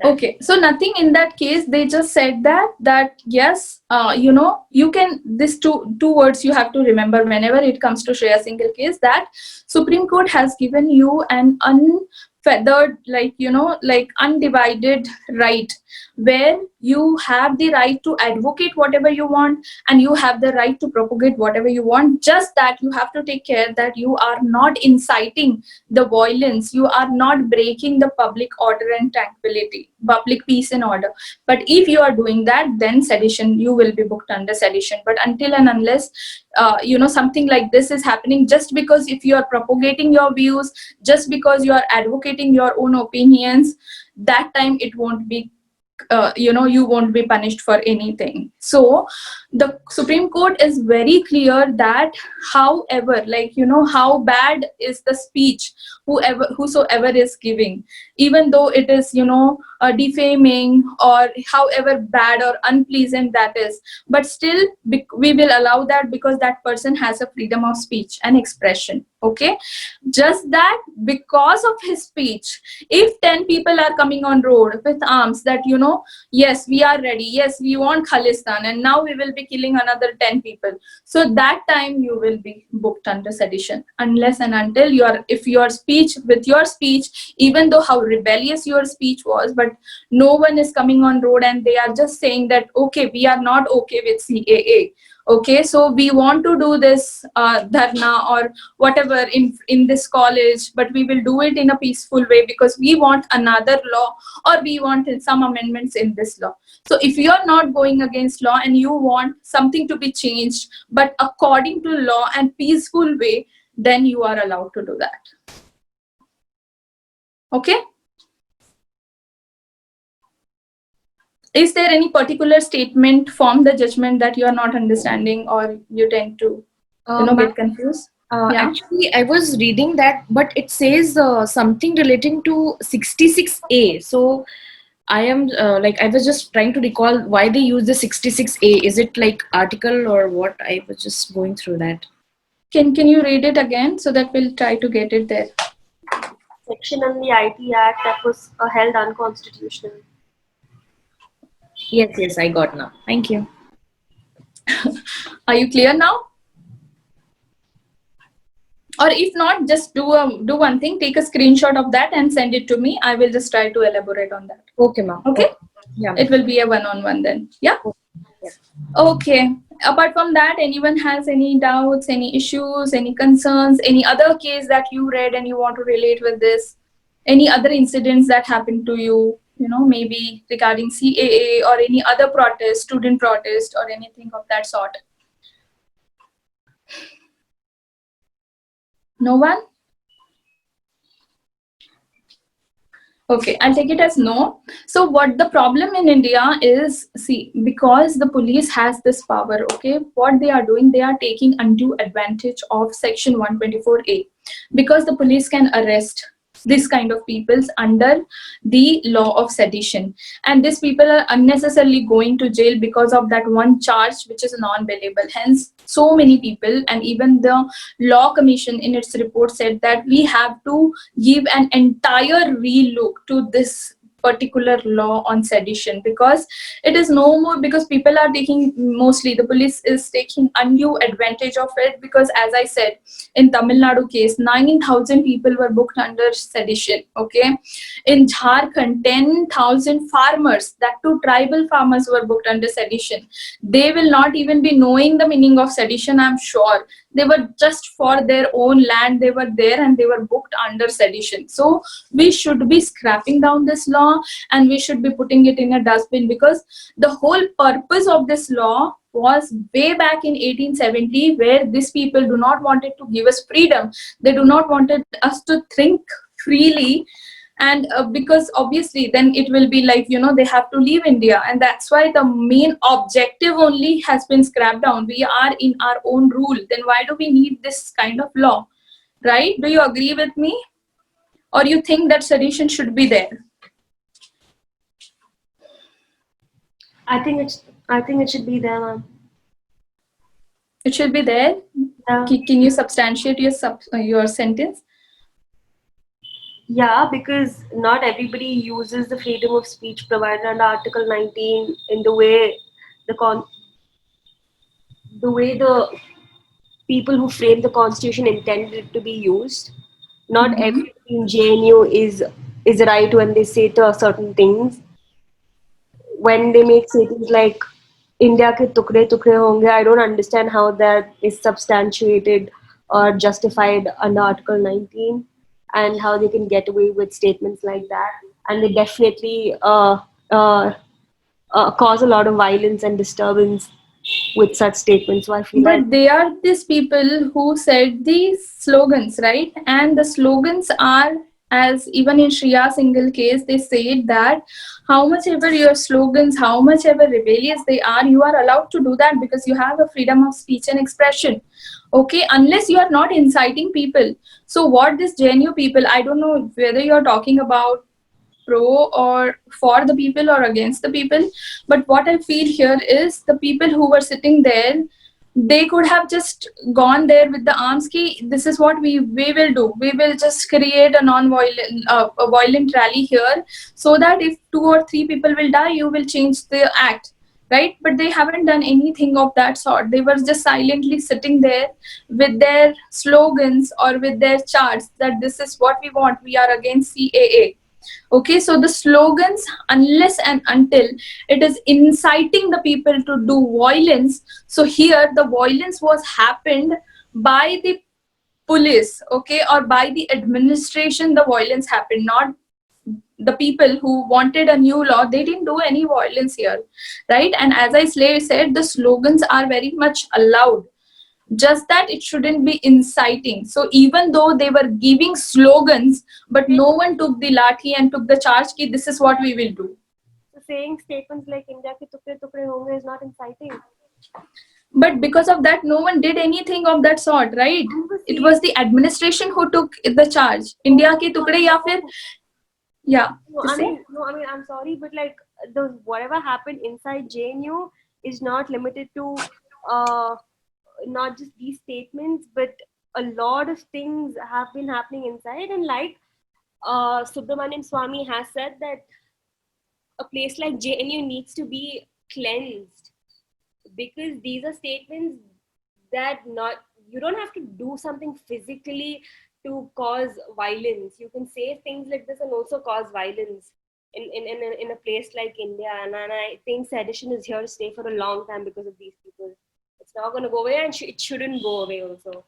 Speaker 1: Okay, so nothing in that case. They just said that yes, you can, this two words you have to remember whenever it comes to Shreya single case, that Supreme Court has given you an unfeathered, like undivided right, where you have the right to advocate whatever you want and you have the right to propagate whatever you want. Just that you have to take care that you are not inciting the violence, you are not breaking the public order and tranquility, public peace and order. But if you are doing that, then sedition, you will be booked under sedition. But until and unless something like this is happening, just because if you are propagating your views, just because you are advocating your own opinions, that time it won't be you won't be punished for anything. So the Supreme Court is very clear that however, how bad is the speech whosoever is giving, even though it is defaming or however bad or unpleasant that is, but still we will allow that because that person has a freedom of speech and expression. Okay, just that because of his speech, if 10 people are coming on road with arms that yes, we are ready, yes, we want Khalistan, and now we will be killing another 10 people, so that time you will be booked under sedition, unless and until if your speech, with your speech, even though how rebellious your speech was, but no one is coming on road and they are just saying that okay, we are not okay with CAA, okay, so we want to do this dharna or whatever in this college, but we will do it in a peaceful way because we want another law or we want some amendments in this law. So if you are not going against law and you want something to be changed but according to law and peaceful way, then you are allowed to do that. Okay, is there any particular statement from the judgment that you are not understanding or you tend to get confused? Yeah.
Speaker 3: Actually, I was reading that, but it says something relating to 66A. So I am I was just trying to recall why they use the 66A. Is it like article or what? I was just going through that.
Speaker 1: Can you read it again so that we'll try to get it there?
Speaker 2: Section in the IT Act that was held unconstitutional.
Speaker 3: Yes, I got now. Thank you.
Speaker 1: Are you clear now? Or if not, just do one thing, take a screenshot of that and send it to me. I will just try to elaborate on that.
Speaker 3: Okay, ma'am.
Speaker 1: Okay?
Speaker 3: Yeah.
Speaker 1: It will be a one-on-one then. Yeah?
Speaker 3: Yeah.
Speaker 1: Okay. Apart from that, anyone has any doubts, any issues, any concerns, any other case that you read and you want to relate with this? Any other incidents that happened to you, maybe regarding CAA or any other protest, student protest or anything of that sort? No one? Okay, I'll take it as no. So what the problem in India is, see, because the police has this power, okay, what they are doing, they are taking undue advantage of Section 124A, because the police can arrest this kind of peoples under the law of sedition, and these people are unnecessarily going to jail because of that one charge which is non-bailable. Hence so many people, and even the law commission in its report said that we have to give an entire relook to this particular law on sedition, because it is no more, because people are taking, mostly the police is taking undue advantage of it, because as I said, in Tamil Nadu case 9,000 people were booked under sedition. Okay, in Jharkhand 10,000 farmers, that too tribal farmers, were booked under sedition. They will not even be knowing the meaning of sedition, I'm sure. They were just for their own land, they were there and they were booked under sedition. So we should be scrapping down this law and we should be putting it in a dustbin, because the whole purpose of this law was way back in 1870, where these people do not wanted to give us freedom. They do not wanted us to think freely, And because obviously then it will be like, they have to leave India, and that's why the main objective only has been scrapped down. We are in our own rule, then why do we need this kind of law, right? Do you agree with me, or you think that sedition should be there?
Speaker 2: I think it should be there, ma'am.
Speaker 1: It should be there.
Speaker 2: Yeah.
Speaker 1: Can you substantiate your sentence?
Speaker 2: Yeah, because not everybody uses the freedom of speech provided under Article 19 in the way the people who framed the Constitution intended it to be used. Not everybody in JNU is right when they say to certain things. When they make statements like India ke tukde tukde honge, I don't understand how that is substantiated or justified under Article 19, and how they can get away with statements like that. And they definitely cause a lot of violence and disturbance with such statements. So I feel like
Speaker 1: But they are these people who said these slogans, right? And the slogans are, as even in Shreya single case, they said that how much ever your slogans, how much ever rebellious they are, you are allowed to do that because you have a freedom of speech and expression. Okay, unless you are not inciting people. So what this JNU people, I don't know whether you're talking about pro or for the people or against the people, but what I feel here is the people who were sitting there, they could have just gone there with the arms key. This is what we will do. We will just create a non-violent a violent rally here, so that if 2 or 3 people will die, you will change the act, right? But they haven't done anything of that sort. They were just silently sitting there with their slogans or with their charts that this is what we want, we are against CAA. Okay, so the slogans, unless and until it is inciting the people to do violence, so here the violence was happened by the police, okay, or by the administration. The violence happened, not the people who wanted a new law. They didn't do any violence here, right? And as I said, the slogans are very much allowed, just that it shouldn't be inciting. So even though they were giving slogans, but no one took the lathi and took the charge ki this is what we will do.
Speaker 2: saying statements like India ke tukde tukde honge is not inciting.
Speaker 1: But because of that, no one did anything of that sort, right? It was the administration who took the charge. India ke tukde ya fir, yeah.
Speaker 2: No, I mean, I'm sorry, but like whatever happened inside JNU is not limited to not just these statements, but a lot of things have been happening inside. And like Subramanian Swamy has said that a place like JNU needs to be cleansed, because these are statements that you don't have to do something physically to cause violence. You can say things like this and also cause violence in a place like India. And I think sedition is here to stay for a long time because of these people. It's not going to go away, and it shouldn't go away also.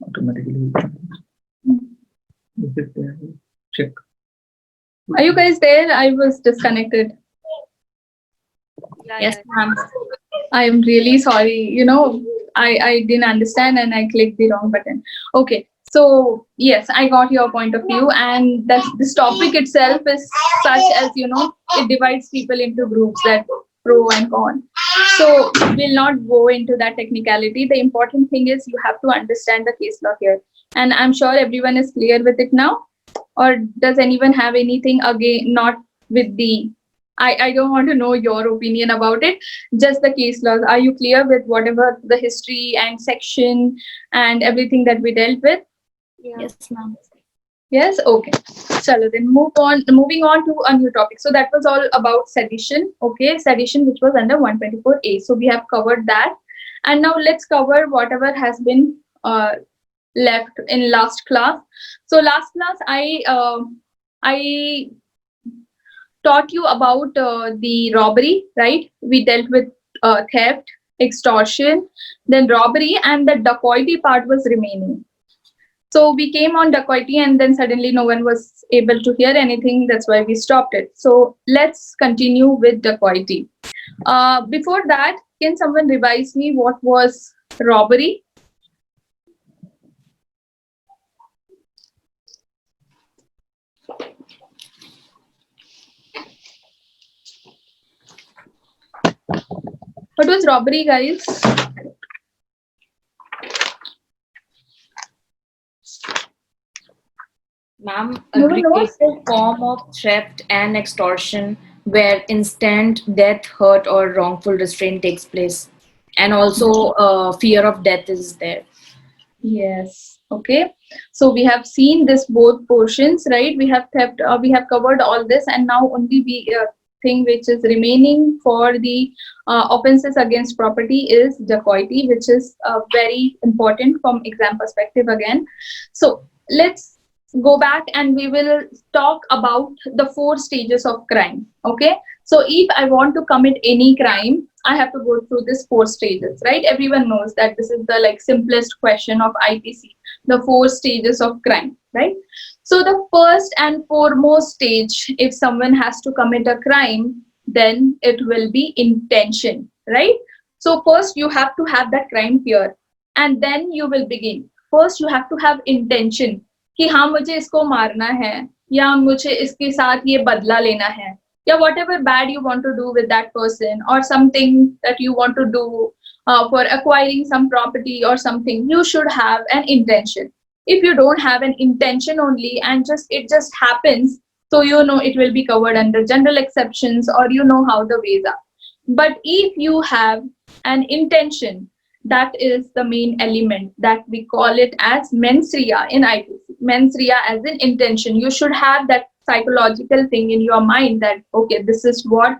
Speaker 5: Automatically. Is it there? Check.
Speaker 1: Are you guys there? I was disconnected.
Speaker 2: Yeah,
Speaker 3: Yes, ma'am.
Speaker 1: I am really sorry. I didn't understand and I clicked the wrong button. Okay. So yes, I got your point of view, and this topic itself is such as, it divides people into groups, that pro and con. So we'll not go into that technicality. The important thing is you have to understand the case law here. And I'm sure everyone is clear with it now. or does anyone have anything again, not with the, I don't want to know your opinion about it, just the case laws. Are you clear with whatever the history and section and everything that we dealt with?
Speaker 2: Yeah.
Speaker 3: Yes, ma'am.
Speaker 1: Yes, okay. Chalo, then moving on to a new topic. So that was all about sedition, okay? Sedition, which was under 124A. So we have covered that. And now let's cover whatever has been left in last class. So last class, I taught you about the robbery, right? We dealt with theft, extortion, then robbery, and the dacoity part was remaining. So we came on dacoity, and then suddenly no one was able to hear anything. That's why we stopped it. So let's continue with dacoity. Before that, can someone revise me what was robbery? What was robbery, guys?
Speaker 3: Ma'am,
Speaker 1: No one knows?
Speaker 3: aggregated form of theft and extortion where instant death, hurt, or wrongful restraint takes place. And also, fear of death is there.
Speaker 1: Yes. Okay. So we have seen this both portions, right? We have theft, we have covered all this, and now only the thing which is remaining for the offenses against property is dacoity, which is very important from exam perspective again. So let's go back and we will talk about the 4 stages of crime. Okay. So if I want to commit any crime, I have to go through this 4 stages, right? Everyone knows that this is the like simplest question of IPC, the 4 stages of crime, right? So the first and foremost stage, if someone has to commit a crime, then it will be intention, right? So first you have to have that crime here, and then you will begin. First you have to have intention कि हाँ मुझे इसको मारना है या मुझे इसके साथ ये बदला लेना है या whatever bad you want to do with that person or something that you want to do for acquiring some property or something, you should have an intention. If you don't have an intention only and just it just happens, so you know it will be covered under general exceptions or you know how the ways are. But if you have an intention, that is the main element that we call it as mens rea in IPC. Mens rea as an intention. You should have that psychological thing in your mind that, okay, this is what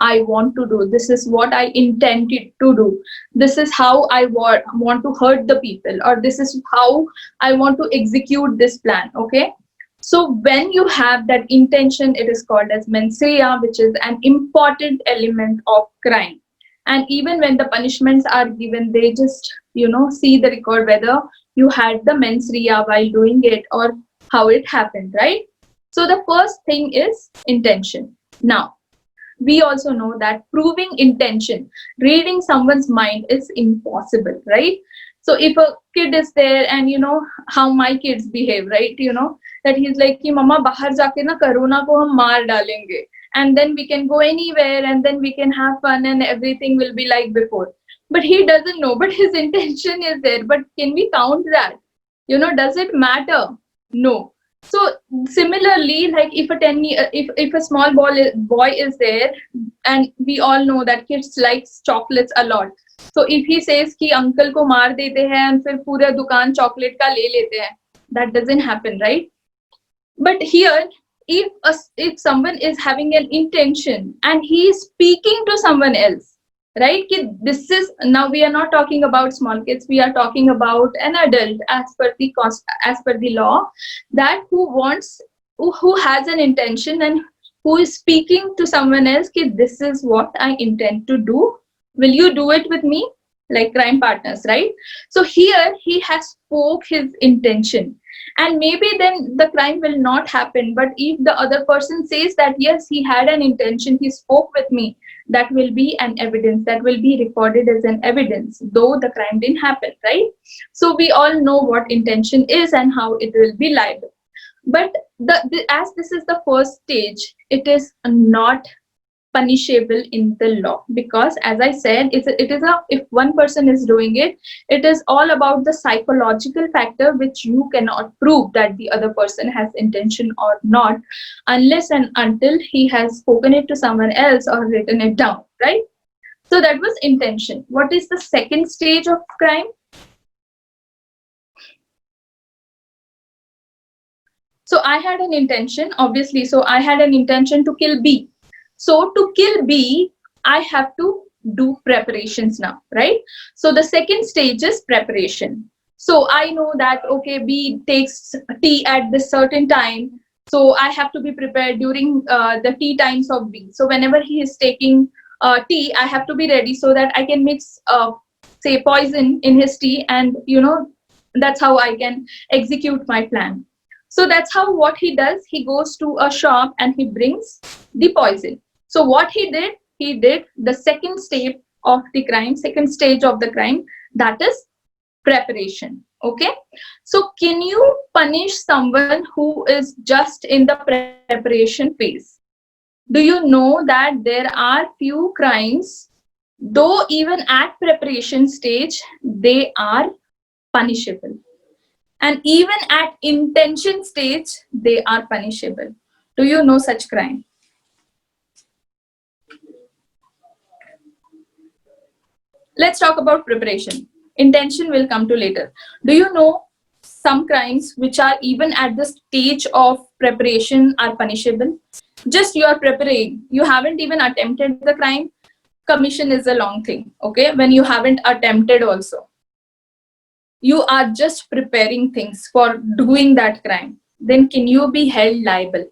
Speaker 1: I want to do. This is what I intended to do. This is how I want to hurt the people, or this is how I want to execute this plan. Okay. So when you have that intention, it is called as mens rea, which is an important element of crime. And even when the punishments are given, they just, see the record whether you had the mens rea while doing it or how it happened, right? So the first thing is intention. Now, we also know that proving intention, reading someone's mind is impossible, right? So if a kid is there and you know how my kids behave, right? That he's like कि mama बाहर जाके ना corona को हम मार डालेंगे, and then we can go anywhere and then we can have fun and everything will be like before. But he doesn't know, but his intention is there. But can we count that? Does it matter? No. So similarly, like if a if a small boy is there, and we all know that kids likes chocolates a lot. So if he says कि uncle को मार देते हैं and फिर पूरा दुकान chocolate का ले लेते हैं, that doesn't happen, right? But here, if someone is having an intention and he is speaking to someone else, right? This is, now we are not talking about small kids, we are talking about an adult as per the law, that who has an intention and who is speaking to someone else कि this is what I intend to do. Will you do it with me? Like crime partners, right? So here he has spoke his intention. And maybe then the crime will not happen. But if the other person says that, yes, he had an intention, he spoke with me, that will be an evidence, that will be recorded as an evidence, though the crime didn't happen, right? So we all know what intention is and how it will be liable. But as this is the first stage, it is not punishable in the law, because as I said, if one person is doing it, it is all about the psychological factor, which you cannot prove that the other person has intention or not, unless and until he has spoken it to someone else or written it down, right? So that was intention. What is the second stage of crime? So I had an intention, obviously. So I had an intention to kill B. So to kill B, I have to do preparations now, right? So the second stage is preparation. So I know that, okay, B takes tea at this certain time. So I have to be prepared during the tea times of B. So whenever he is taking tea, I have to be ready so that I can mix, say, poison in his tea, and that's how I can execute my plan. So that's how what he does. He goes to a shop and he brings the poison. So what he did the second step of the crime, second stage of the crime, that is preparation. Okay. So can you punish someone who is just in the preparation phase? Do you know that there are few crimes, though even at preparation stage, they are punishable? And even at intention stage, they are punishable. Do you know such crime? Let's talk about preparation. Intention will come to later. Do you know some crimes which are even at the stage of preparation are punishable? Just you are preparing, you haven't even attempted the crime. Commission is a long thing, okay? When you haven't attempted also, you are just preparing things for doing that crime, then can you be held liable?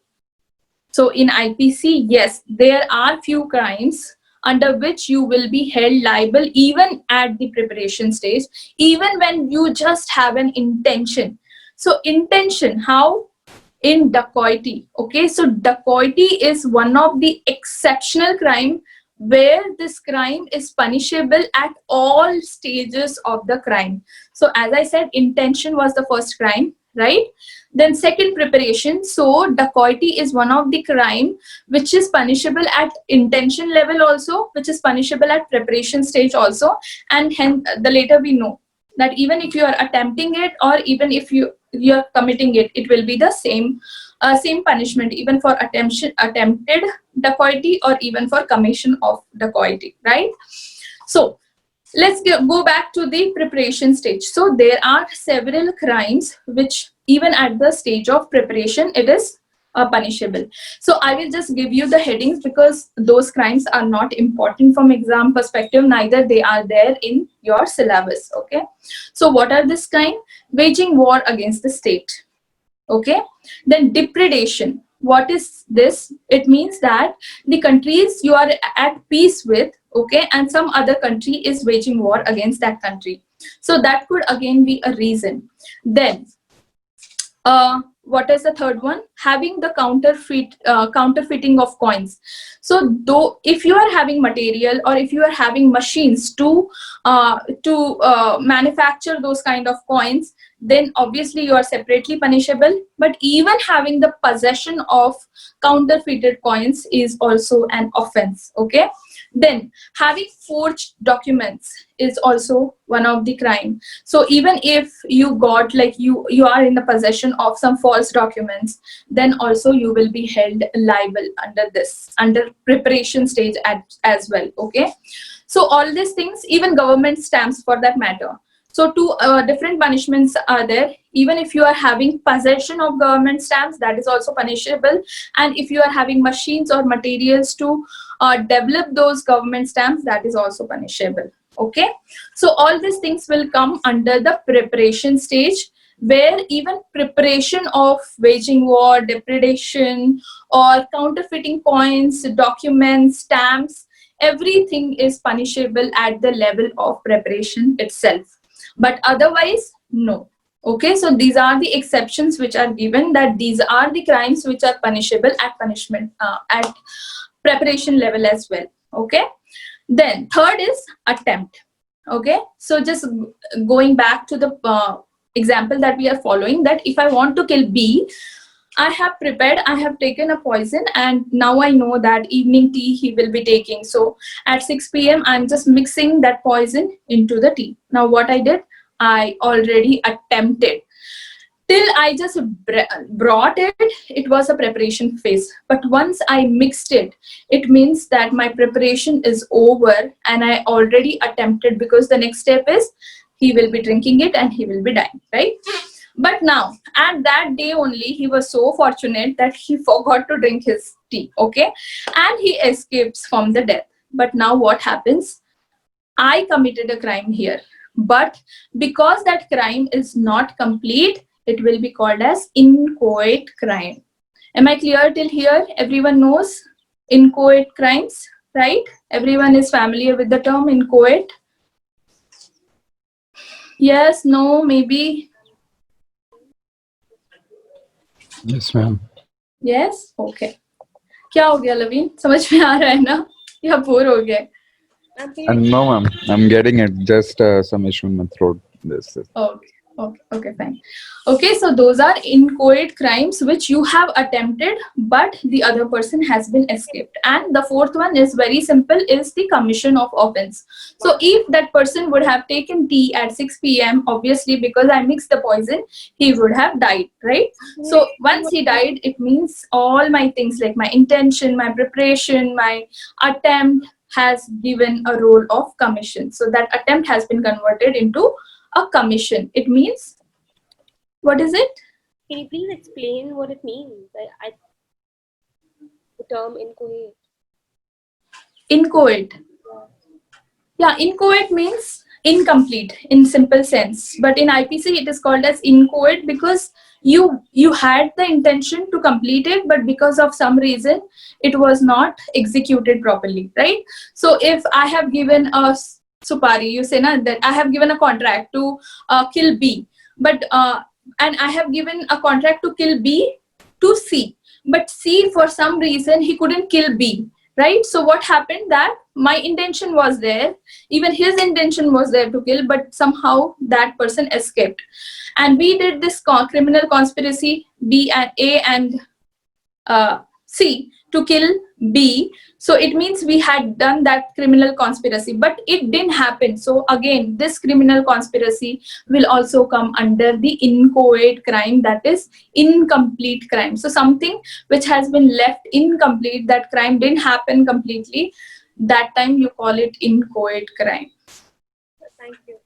Speaker 1: So in IPC, yes, there are few crimes under which you will be held liable even at the preparation stage, even when you just have an intention. So intention, how? In dacoity. Okay, so dacoity is one of the exceptional crime where this crime is punishable at all stages of the crime. So as I said, intention was the first crime, right? Then second, preparation. So dacoity is one of the crime which is punishable at intention level also, which is punishable at preparation stage also, and hence the later we know that even if you are attempting it, or even if you are committing it, it will be the same punishment, even for attempted dacoity, or even for commission of dacoity, right? So let's go back to the preparation stage. So there are several crimes which even at the stage of preparation, it is punishable. So I will just give you the headings, because those crimes are not important from exam perspective, neither they are there in your syllabus. Okay, so what are this kind? Waging war against the state. Okay, then depredation. What is this? It means that the countries you are at peace with, okay, and some other country is waging war against that country. So that could again be a reason. Then what is the third one? Having the counterfeiting of coins. So though if you are having material, or if you are having machines to manufacture those kind of coins, then obviously you are separately punishable. But even having the possession of counterfeited coins is also an offense. Okay, then having forged documents is also one of the crime. So even if you got, like, you are in the possession of some false documents, then also you will be held liable under this, under preparation stage as well. Okay, so all these things, even government stamps for that matter. So two different punishments are there. Even if you are having possession of government stamps, that is also punishable. And if you are having machines or materials to develop those government stamps, that is also punishable. Okay, so all these things will come under the preparation stage, where even preparation of waging war, depredation, or counterfeiting coins, documents, stamps, everything is punishable at the level of preparation itself. But otherwise, no. Okay, so these are the exceptions which are given, that these are the crimes which are punishable at at preparation level as well. Okay, then third is attempt. Okay, so just going back to the example that we are following, that if I want to kill B, I have prepared, I have taken a poison, and now I know that evening tea he will be taking. So at 6 p.m. I'm just mixing that poison into the tea. Now what I did, I already attempted. Till I just brought it, it was a preparation phase. But once I mixed it, it means that my preparation is over and I already attempted, because the next step is he will be drinking it and he will be dying, right? But now, at that day only, he was so fortunate that he forgot to drink his tea, okay? And he escapes from the death. But now what happens? I committed a crime here. But because that crime is not complete, it will be called as inchoate crime. Am I clear till here? Everyone knows inchoate crimes, right? Everyone is familiar with the term inchoate? Yes, no, maybe?
Speaker 4: Yes, ma'am.
Speaker 1: Yes? Okay. क्या हो गया लवीन? समझ में आ रहा है ना? या bore हो गए?
Speaker 2: I'm
Speaker 4: And
Speaker 2: feeling
Speaker 4: no, ma'am. I'm getting it. Just some issue in my throat. This.
Speaker 1: Okay, fine. Okay, so those are inchoate crimes which you have attempted, but the other person has been escaped. And the fourth one is very simple, is the commission of offense. So if that person would have taken tea at 6 p.m., obviously because I mixed the poison, he would have died, right? So once he died, it means all my things like my intention, my preparation, my attempt has given a role of commission. So that attempt has been converted into a commission. It means, what is it?
Speaker 2: Can you please explain what it means? The term incoherent.
Speaker 1: Inchoate. Yeah, inchoate means incomplete in simple sense. But in IPC, it is called as inchoate because you had the intention to complete it, but because of some reason, it was not executed properly, right? So if I have given a supari, you say na, that I have given a contract to kill B, but and I have given a contract to kill B to C, but C for some reason he couldn't kill B, right? So what happened, that my intention was there, even his intention was there to kill, but somehow that person escaped, and we did this criminal conspiracy, B and A and C, to kill B. So it means we had done that criminal conspiracy, but it didn't happen. So again, this criminal conspiracy will also come under the inchoate crime, that is incomplete crime. So something which has been left incomplete, that crime didn't happen completely, that time you call it inchoate crime.
Speaker 2: Thank you.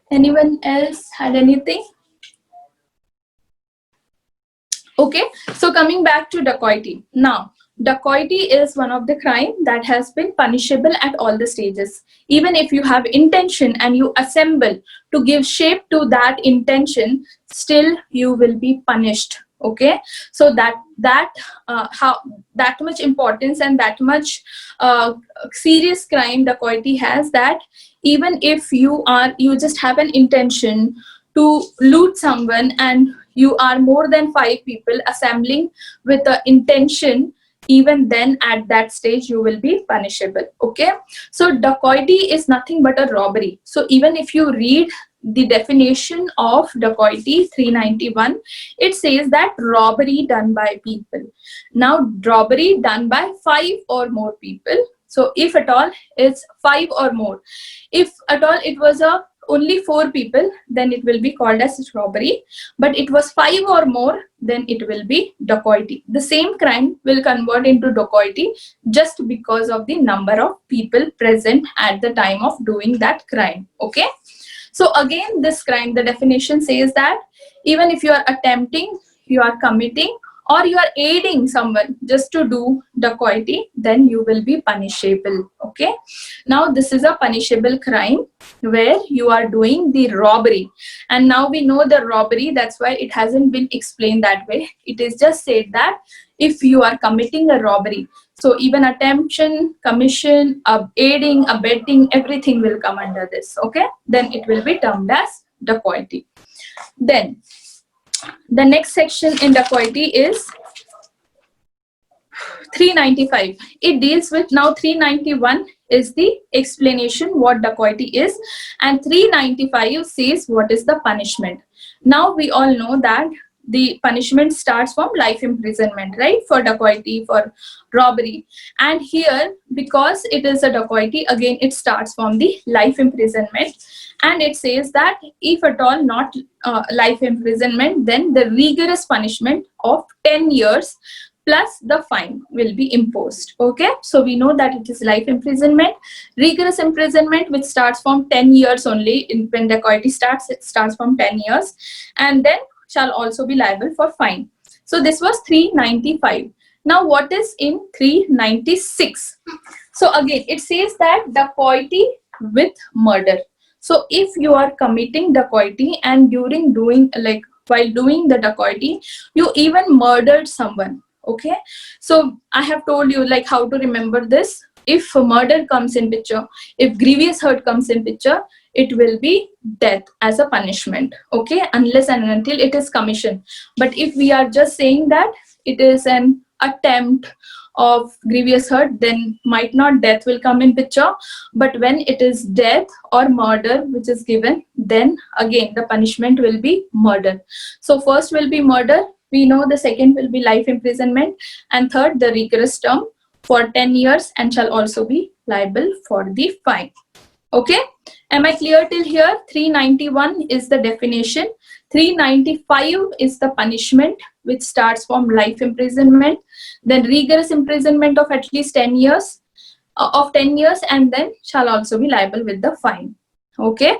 Speaker 1: Anyone else had anything? Okay, so coming back to dacoity. Now, dacoity is one of the crime that has been punishable at all the stages. Even if you have intention and you assemble to give shape to that intention, still you will be punished. Okay, so that much importance and that much serious crime dacoity has, that even if you just have an intention to loot someone and you are more than 5 people assembling with the intention, even then at that stage you will be punishable. Okay, so dacoity is nothing but a robbery. So even if you read the definition of dacoity 391, it says that robbery done by people. Now robbery done by 5 or more people. So if at all it's 5 or more, if at all it was only 4 people, then it will be called as robbery, but it was 5 or more, then it will be dacoity. The same crime will convert into dacoity just because of the number of people present at the time of doing that crime. Okay, so again, this crime, the definition says that even if you are attempting, you are committing, or you are aiding someone just to do dacoity, then you will be punishable. Okay, now this is a punishable crime where you are doing the robbery, and now we know the robbery, that's why it hasn't been explained that way. It is just said that if you are committing a robbery, so even attemptation, commission, aiding, abetting, everything will come under this. Okay, then it will be termed as dacoity. Then the next section in dacoity is 395. It deals with, now 391 is the explanation what dacoity is, and 395 says what is the punishment. Now we all know that the punishment starts from life imprisonment, right? For dacoity, for robbery. And here, because it is a dacoity, again, it starts from the life imprisonment. And it says that if at all not life imprisonment, then the rigorous punishment of 10 years plus the fine will be imposed. Okay, so we know that it is life imprisonment, rigorous imprisonment, which starts from 10 years only. In when dacoity starts, it starts from 10 years, and then shall also be liable for fine. So this was 395. Now what is in 396? So again, it says that dacoity with murder. So if you are committing dacoity and during doing, like while doing the dacoity, you even murdered someone. Okay, so I have told you like how to remember this. If murder comes in picture, if grievous hurt comes in picture, it will be death as a punishment. Okay, unless and until it is commission. But if we are just saying that it is an attempt of grievous hurt, then might not death will come in picture. But when it is death or murder which is given, then again the punishment will be murder. So first will be murder, we know. The second will be life imprisonment, and third the rigorous term for 10 years and shall also be liable for the fine. Okay, am I clear till here? 391 is the definition. 395 is the punishment, which starts from life imprisonment, then rigorous imprisonment of at least 10 years, and then shall also be liable with the fine. Okay,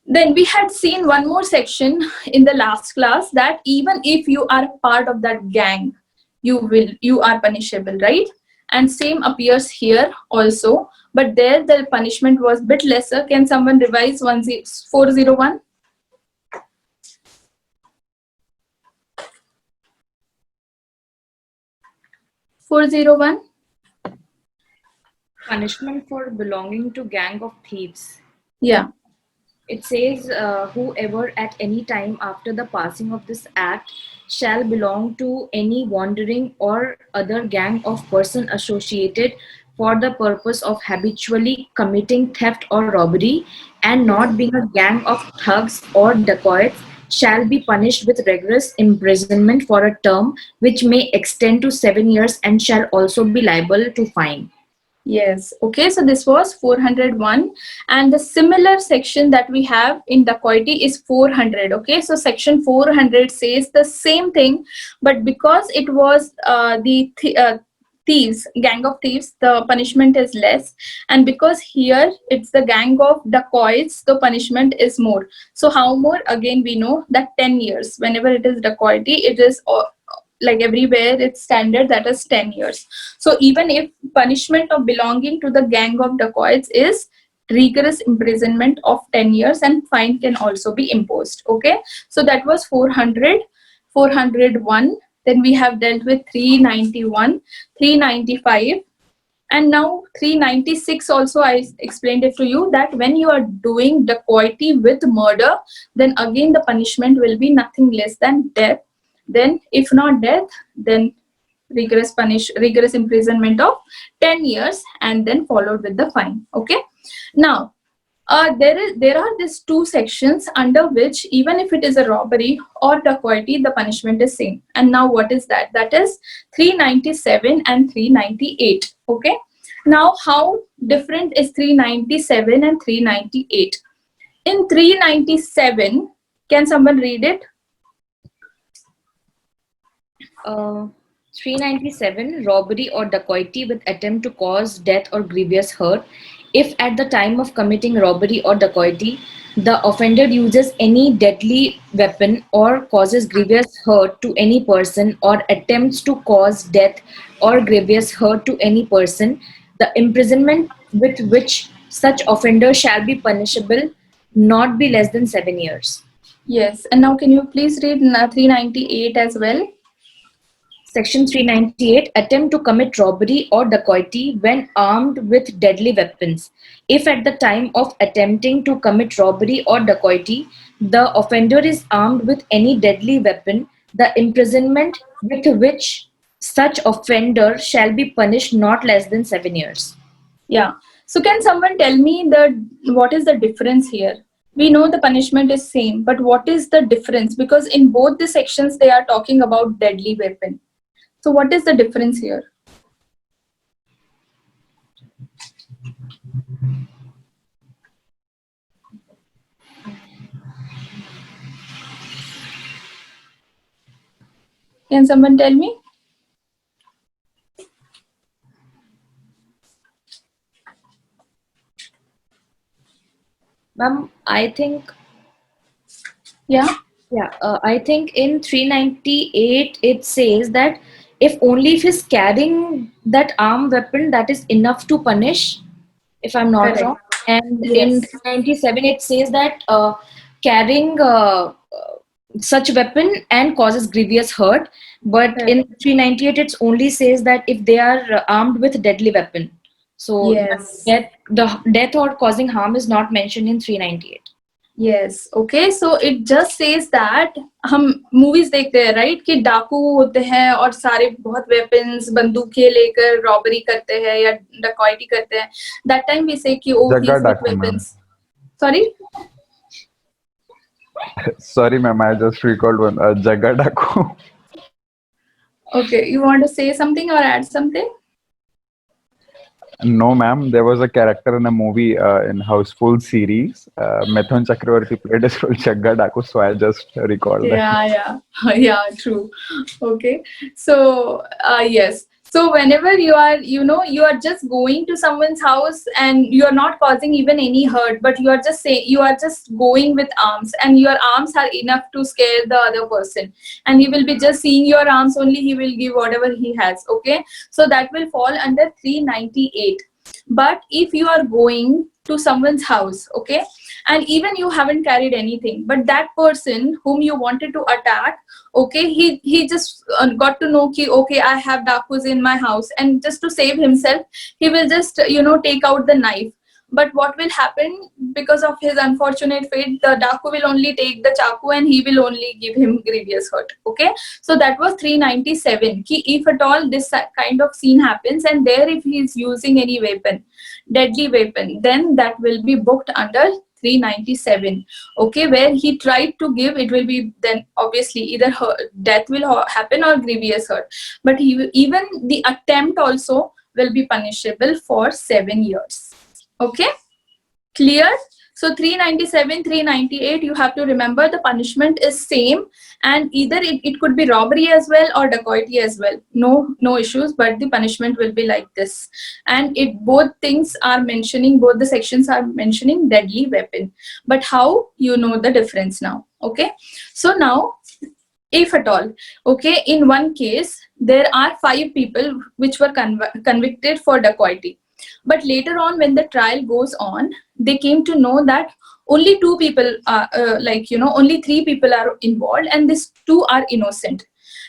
Speaker 1: then we had seen one more section in the last class, that even if you are part of that gang, you are punishable, right? And same appears here also, but there the punishment was bit lesser. Can someone revise 401?
Speaker 3: Punishment for belonging to gang of thieves.
Speaker 1: Yeah.
Speaker 3: It says, whoever at any time after the passing of this act shall belong to any wandering or other gang of person associated for the purpose of habitually committing theft or robbery, and not being a gang of thugs or dacoits, shall be punished with rigorous imprisonment for a term which may extend to 7 years, and shall also be liable to fine.
Speaker 1: Yes. Okay, so this was 401, and the similar section that we have in dacoity is 400. Okay, so section 400 says the same thing, but because it was thieves, gang of thieves, the punishment is less, and because here it's the gang of dacoits, the punishment is more. So how more? Again, we know that 10 years. Whenever it is dacoity, it is like everywhere it's standard, that is 10 years. So even if punishment of belonging to the gang of dacoits is rigorous imprisonment of 10 years, and fine can also be imposed. Okay, so that was 400. 401. Then we have dealt with 391, 395, and now 396 also. I explained it to you that when you are doing dacoity with murder, then again the punishment will be nothing less than death. Then if not death, then rigorous imprisonment of 10 years, and then followed with the fine. Okay, now there are these two sections under which even if it is a robbery or dacoity, the punishment is same. And now what is that? That is 397 and 398. Okay, now how different is 397 and 398? In 397, can someone read it?
Speaker 3: 397, robbery or dacoity with attempt to cause death or grievous hurt. If at the time of committing robbery or dacoity, the offender uses any deadly weapon or causes grievous hurt to any person, or attempts to cause death or grievous hurt to any person, the imprisonment with which such offender shall be punishable not be less than 7 years.
Speaker 1: Yes, and now can you please read 398 as well?
Speaker 3: Section 398, attempt to commit robbery or dacoity when armed with deadly weapons. If at the time of attempting to commit robbery or dacoity, the offender is armed with any deadly weapon, the imprisonment with which such offender shall be punished not less than 7 years.
Speaker 1: Yeah. So can someone tell me what is the difference here? We know the punishment is same, but what is the difference? Because in both the sections they are talking about deadly weapon. So what is the difference here? Can someone tell me?
Speaker 3: Ma'am, I think
Speaker 1: Yeah.
Speaker 3: I think in 398 it says that if he's carrying that armed weapon, that is enough to punish, if I'm not
Speaker 1: Correct.
Speaker 3: wrong. And in
Speaker 1: Yes.
Speaker 3: 397 it says that carrying such weapon and causes grievous hurt. But
Speaker 1: Correct.
Speaker 3: in 398 it only says that if they are armed with deadly weapon. So
Speaker 1: Yes.
Speaker 3: the death or causing harm is not mentioned in 398.
Speaker 1: Yes. Okay. So it just says that हम movies देखते हैं right कि डाकू होते हैं और सारे बहुत weapons बंदूकें लेकर robbery करते हैं या डकैती करते हैं. That time we say कि oh
Speaker 4: Jagga
Speaker 1: he's with
Speaker 4: Daku, ma'am.
Speaker 1: weapons. Sorry.
Speaker 4: Sorry, ma'am, I just recalled one. Jagga Daku.
Speaker 1: Okay. You want to say something or add something?
Speaker 4: No, ma'am. There was a character in a movie in Houseful series. Mithun Chakravarti played his role Jagga Daku, so I just recalled that.
Speaker 1: Yeah. Yeah, true. Okay. So, yes. So whenever you are, you are just going to someone's house and you are not causing even any hurt, but you are just you are just going with arms and your arms are enough to scare the other person. And he will be just seeing your arms only, he will give whatever he has. Okay. So that will fall under 398. But if you are going to someone's house, okay, and even you haven't carried anything, but that person whom you wanted to attack, okay, he just got to know ki okay I have dakus in my house, and just to save himself he will just take out the knife. But what will happen, because of his unfortunate fate, the daku will only take the chaku and he will only give him grievous hurt. Okay, so that was 397 ki if at all this kind of scene happens and there if he is using any weapon, deadly weapon, then that will be booked under 397. Okay, where he tried to give, it will be then obviously either death will happen or grievous hurt, but even the attempt also will be punishable for 7 years. Okay, clear? So 397, 398, you have to remember the punishment is same, and either it could be robbery as well or dacoity as well. No issues, but the punishment will be like this. And it both things are mentioning, both the sections are mentioning deadly weapon. But how you know the difference now? Okay, so now if at all, okay, in one case there are 5 people which were convicted for dacoity, but later on when the trial goes on, they came to know that only 2 people are only 3 people are involved and these 2 are innocent.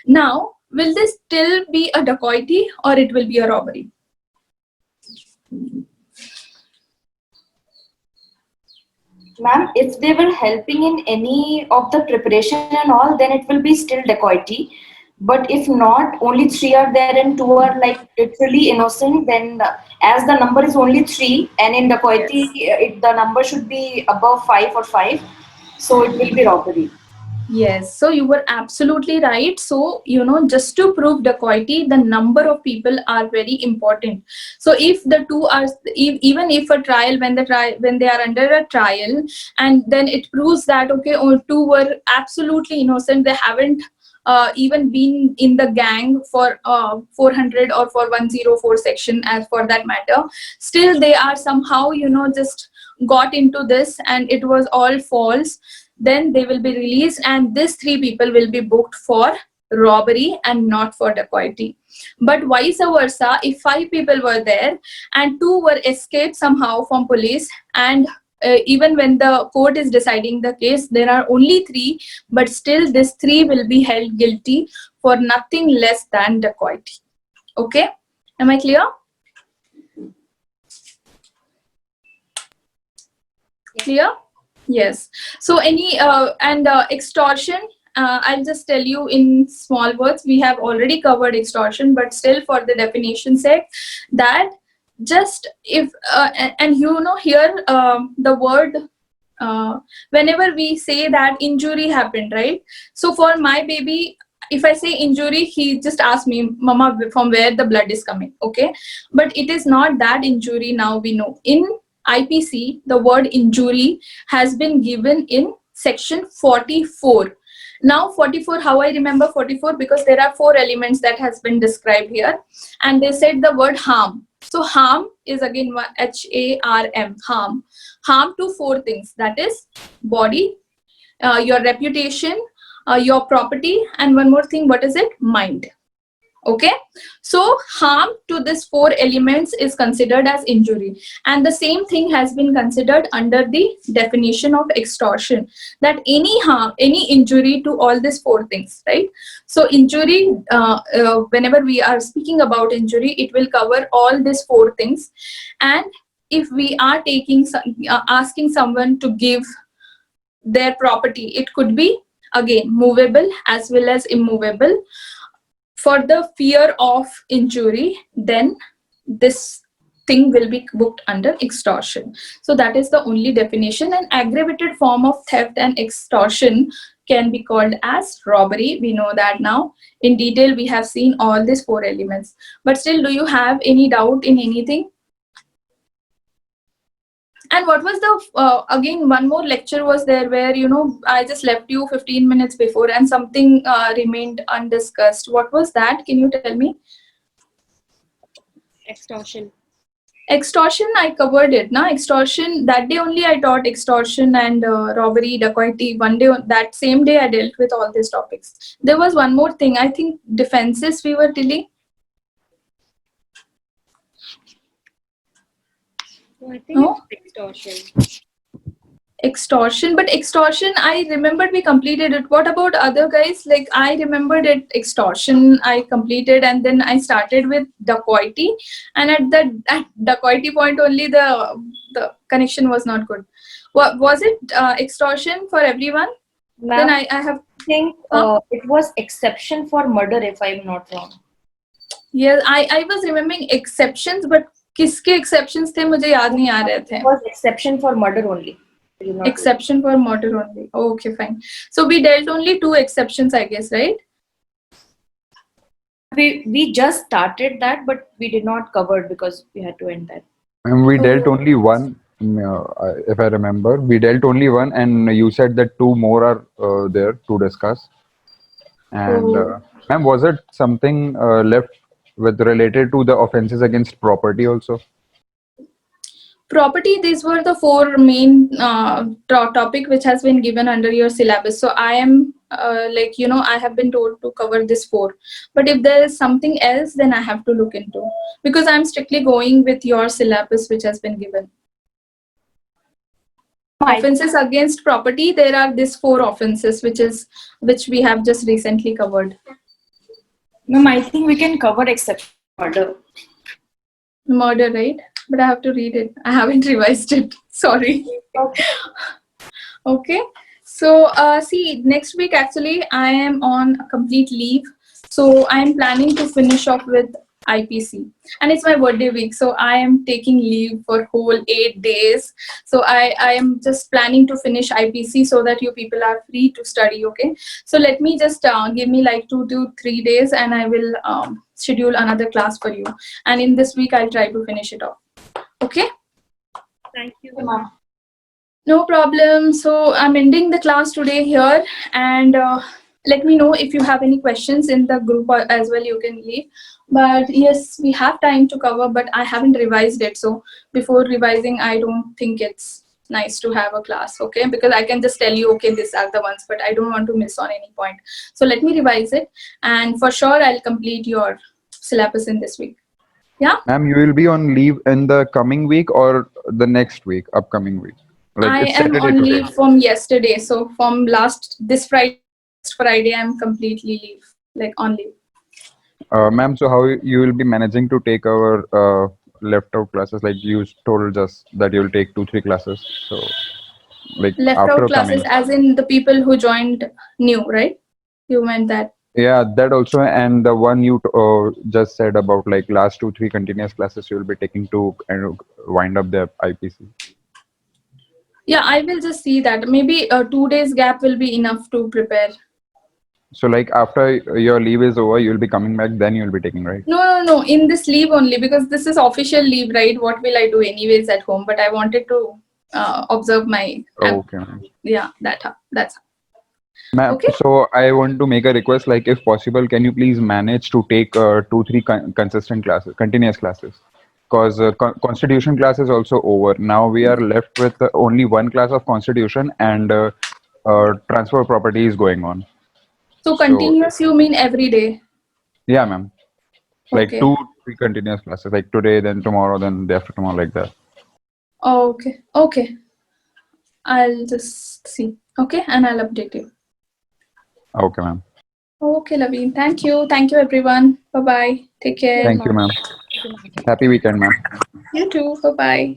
Speaker 1: Now will this still be a dacoity or it will be a robbery?
Speaker 3: Ma'am, if they were helping in any of the preparation and all, then it will be still dacoity. But if not, only 3 are there and 2 are like literally innocent, then as the number is only 3, and in dacoity, the number should be above 5 or 5, so it will be robbery.
Speaker 1: Yes, so you were absolutely right. So, just to prove dacoity, the number of people are very important. So, if the 2 are, even if a trial, when they are under a trial, and then it proves that, okay, 2 were absolutely innocent, they haven't even been in the gang for 400 or for 104 section, as for that matter, still they are somehow, just got into this and it was all false, then they will be released and these 3 people will be booked for robbery and not for dacoity. But vice versa, if 5 people were there and 2 were escaped somehow from police, and even when the court is deciding the case, there are only 3, but still these 3 will be held guilty for nothing less than dacoity. Okay, am I clear? Clear? Yes. So any extortion, I'll just tell you in small words. We have already covered extortion, but still for the definition sake, that just if and here the word whenever we say that injury happened, right? So for my baby, if I say injury, he just asks me, Mama, from where the blood is coming, okay? But it is not that injury. Now we know in IPC, the word injury has been given in section 44. Now 44, how I remember 44? Because there are 4 elements that has been described here, and they said the word harm. So harm is again HARM, harm. Harm to 4 things, that is body, your reputation, your property, and one more thing, what is it? Mind. Okay, so harm to this 4 elements is considered as injury, and the same thing has been considered under the definition of extortion, that any harm, any injury to all these 4 things, right? So injury, whenever we are speaking about injury, it will cover all these 4 things. And if we are taking asking someone to give their property, it could be again movable as well as immovable, for the fear of injury, then this thing will be booked under extortion. So that is the only definition. An aggravated form of theft and extortion can be called as robbery. We know that now. In detail, we have seen all these 4 elements. But still, do you have any doubt in anything? And what was the, again, one more lecture was there where, I just left you 15 minutes before and something remained undiscussed. What was that? Can you tell me?
Speaker 2: Extortion.
Speaker 1: Extortion, I covered it. Na? Extortion, that day only I taught extortion and robbery, dacoity. One day, that same day I dealt with all these topics. There was one more thing. I think defenses we were dealing.
Speaker 2: I think it's extortion.
Speaker 1: Extortion, but extortion, I remembered we completed it. What about other guys? Like I remembered it, extortion I completed, and then I started with dacoity, and at dacoity point only the connection was not good. What was it? Extortion for everyone?
Speaker 3: Ma'am,
Speaker 1: Then I have
Speaker 3: think it was exception for murder, if I'm not wrong.
Speaker 1: Yeah, I was remembering exceptions, but किसके exceptions थे मुझे याद नहीं आ रहे थे.
Speaker 3: It was exception for murder only.
Speaker 1: Exception for murder only. Oh, okay, fine. So we dealt only 2 exceptions, I guess, right?
Speaker 3: We just started that, but we did not cover it because we had to end that.
Speaker 4: And we dealt only one, if I remember. We dealt only one, and you said that 2 more are there to discuss. And ma'am, was it something left with related to the offenses against property also?
Speaker 1: Property, these were the 4 main topic which has been given under your syllabus. So I am I have been told to cover this 4. But if there is something else, then I have to look into, because I'm strictly going with your syllabus which has been given. Offenses against property, there are these 4 offenses which we have just recently covered.
Speaker 3: Ma'am, I think we can cover except murder.
Speaker 1: Murder, right? But I have to read it. I haven't revised it. Sorry.
Speaker 3: Okay.
Speaker 1: Okay. So see, next week actually I am on a complete leave. So I am planning to finish off with IPC, and it's my birthday week, so I am taking leave for whole 8 days. So I am just planning to finish IPC so that you people are free to study. Okay, so let me just give me like 2 to 3 days, and I will schedule another class for you, and in this week I'll try to finish it off. Okay,
Speaker 2: Thank you,
Speaker 3: ma'am.
Speaker 1: no problem. So I'm ending the class today here, and let me know if you have any questions in the group as well. You can leave. But yes, we have time to cover, but I haven't revised it. So before revising, I don't think it's nice to have a class, okay? Because I can just tell you, okay, these are the ones, but I don't want to miss on any point. So let me revise it, and for sure I'll complete your syllabus in this week. Yeah?
Speaker 4: Ma'am, you will be on leave in the coming week or the next week, upcoming week? Like
Speaker 1: I
Speaker 4: it's
Speaker 1: am
Speaker 4: Saturday
Speaker 1: on
Speaker 4: today.
Speaker 1: leave from yesterday. So from this Friday, I'm completely leave, like on leave.
Speaker 4: Ma'am, so how you will be managing to take our left out classes? Like you told us that you will take 2-3 classes. So like
Speaker 1: Left
Speaker 4: after
Speaker 1: out classes,
Speaker 4: coming.
Speaker 1: as in the people who joined new, right? You meant that?
Speaker 4: Yeah, that also, and the one you just said about like last 2-3 continuous classes you will be taking to kind of wind up the IPC.
Speaker 1: Yeah, I will just see that. Maybe a 2 days gap will be enough to prepare.
Speaker 4: So like after your leave is over, you'll be coming back, then you'll be taking, right?
Speaker 1: No. In this leave only, because this is official leave, right? What will I do anyways at home? But I wanted to observe my.
Speaker 4: Okay, ma'am.
Speaker 1: Yeah, that's.
Speaker 4: Ma'am,
Speaker 1: Okay.
Speaker 4: so I want to make a request, like if possible, can you please manage to take 2-3 consistent classes, continuous classes? Because constitution class is also over. Now we are left with only one class of constitution, and transfer of property is going on.
Speaker 1: So
Speaker 4: So
Speaker 1: continuous, you mean every day?
Speaker 4: yeah, ma'am. Like
Speaker 1: Okay.
Speaker 4: 2-3 continuous classes, like today, then tomorrow, then day after tomorrow, like that.
Speaker 1: Okay. I'll just see. Okay, and I'll update you.
Speaker 4: Okay, ma'am.
Speaker 1: Okay, Laveen. Thank you. Thank you, everyone. Bye bye. Take care.
Speaker 4: Thank you, ma'am. Happy weekend, ma'am.
Speaker 1: You too. Bye bye.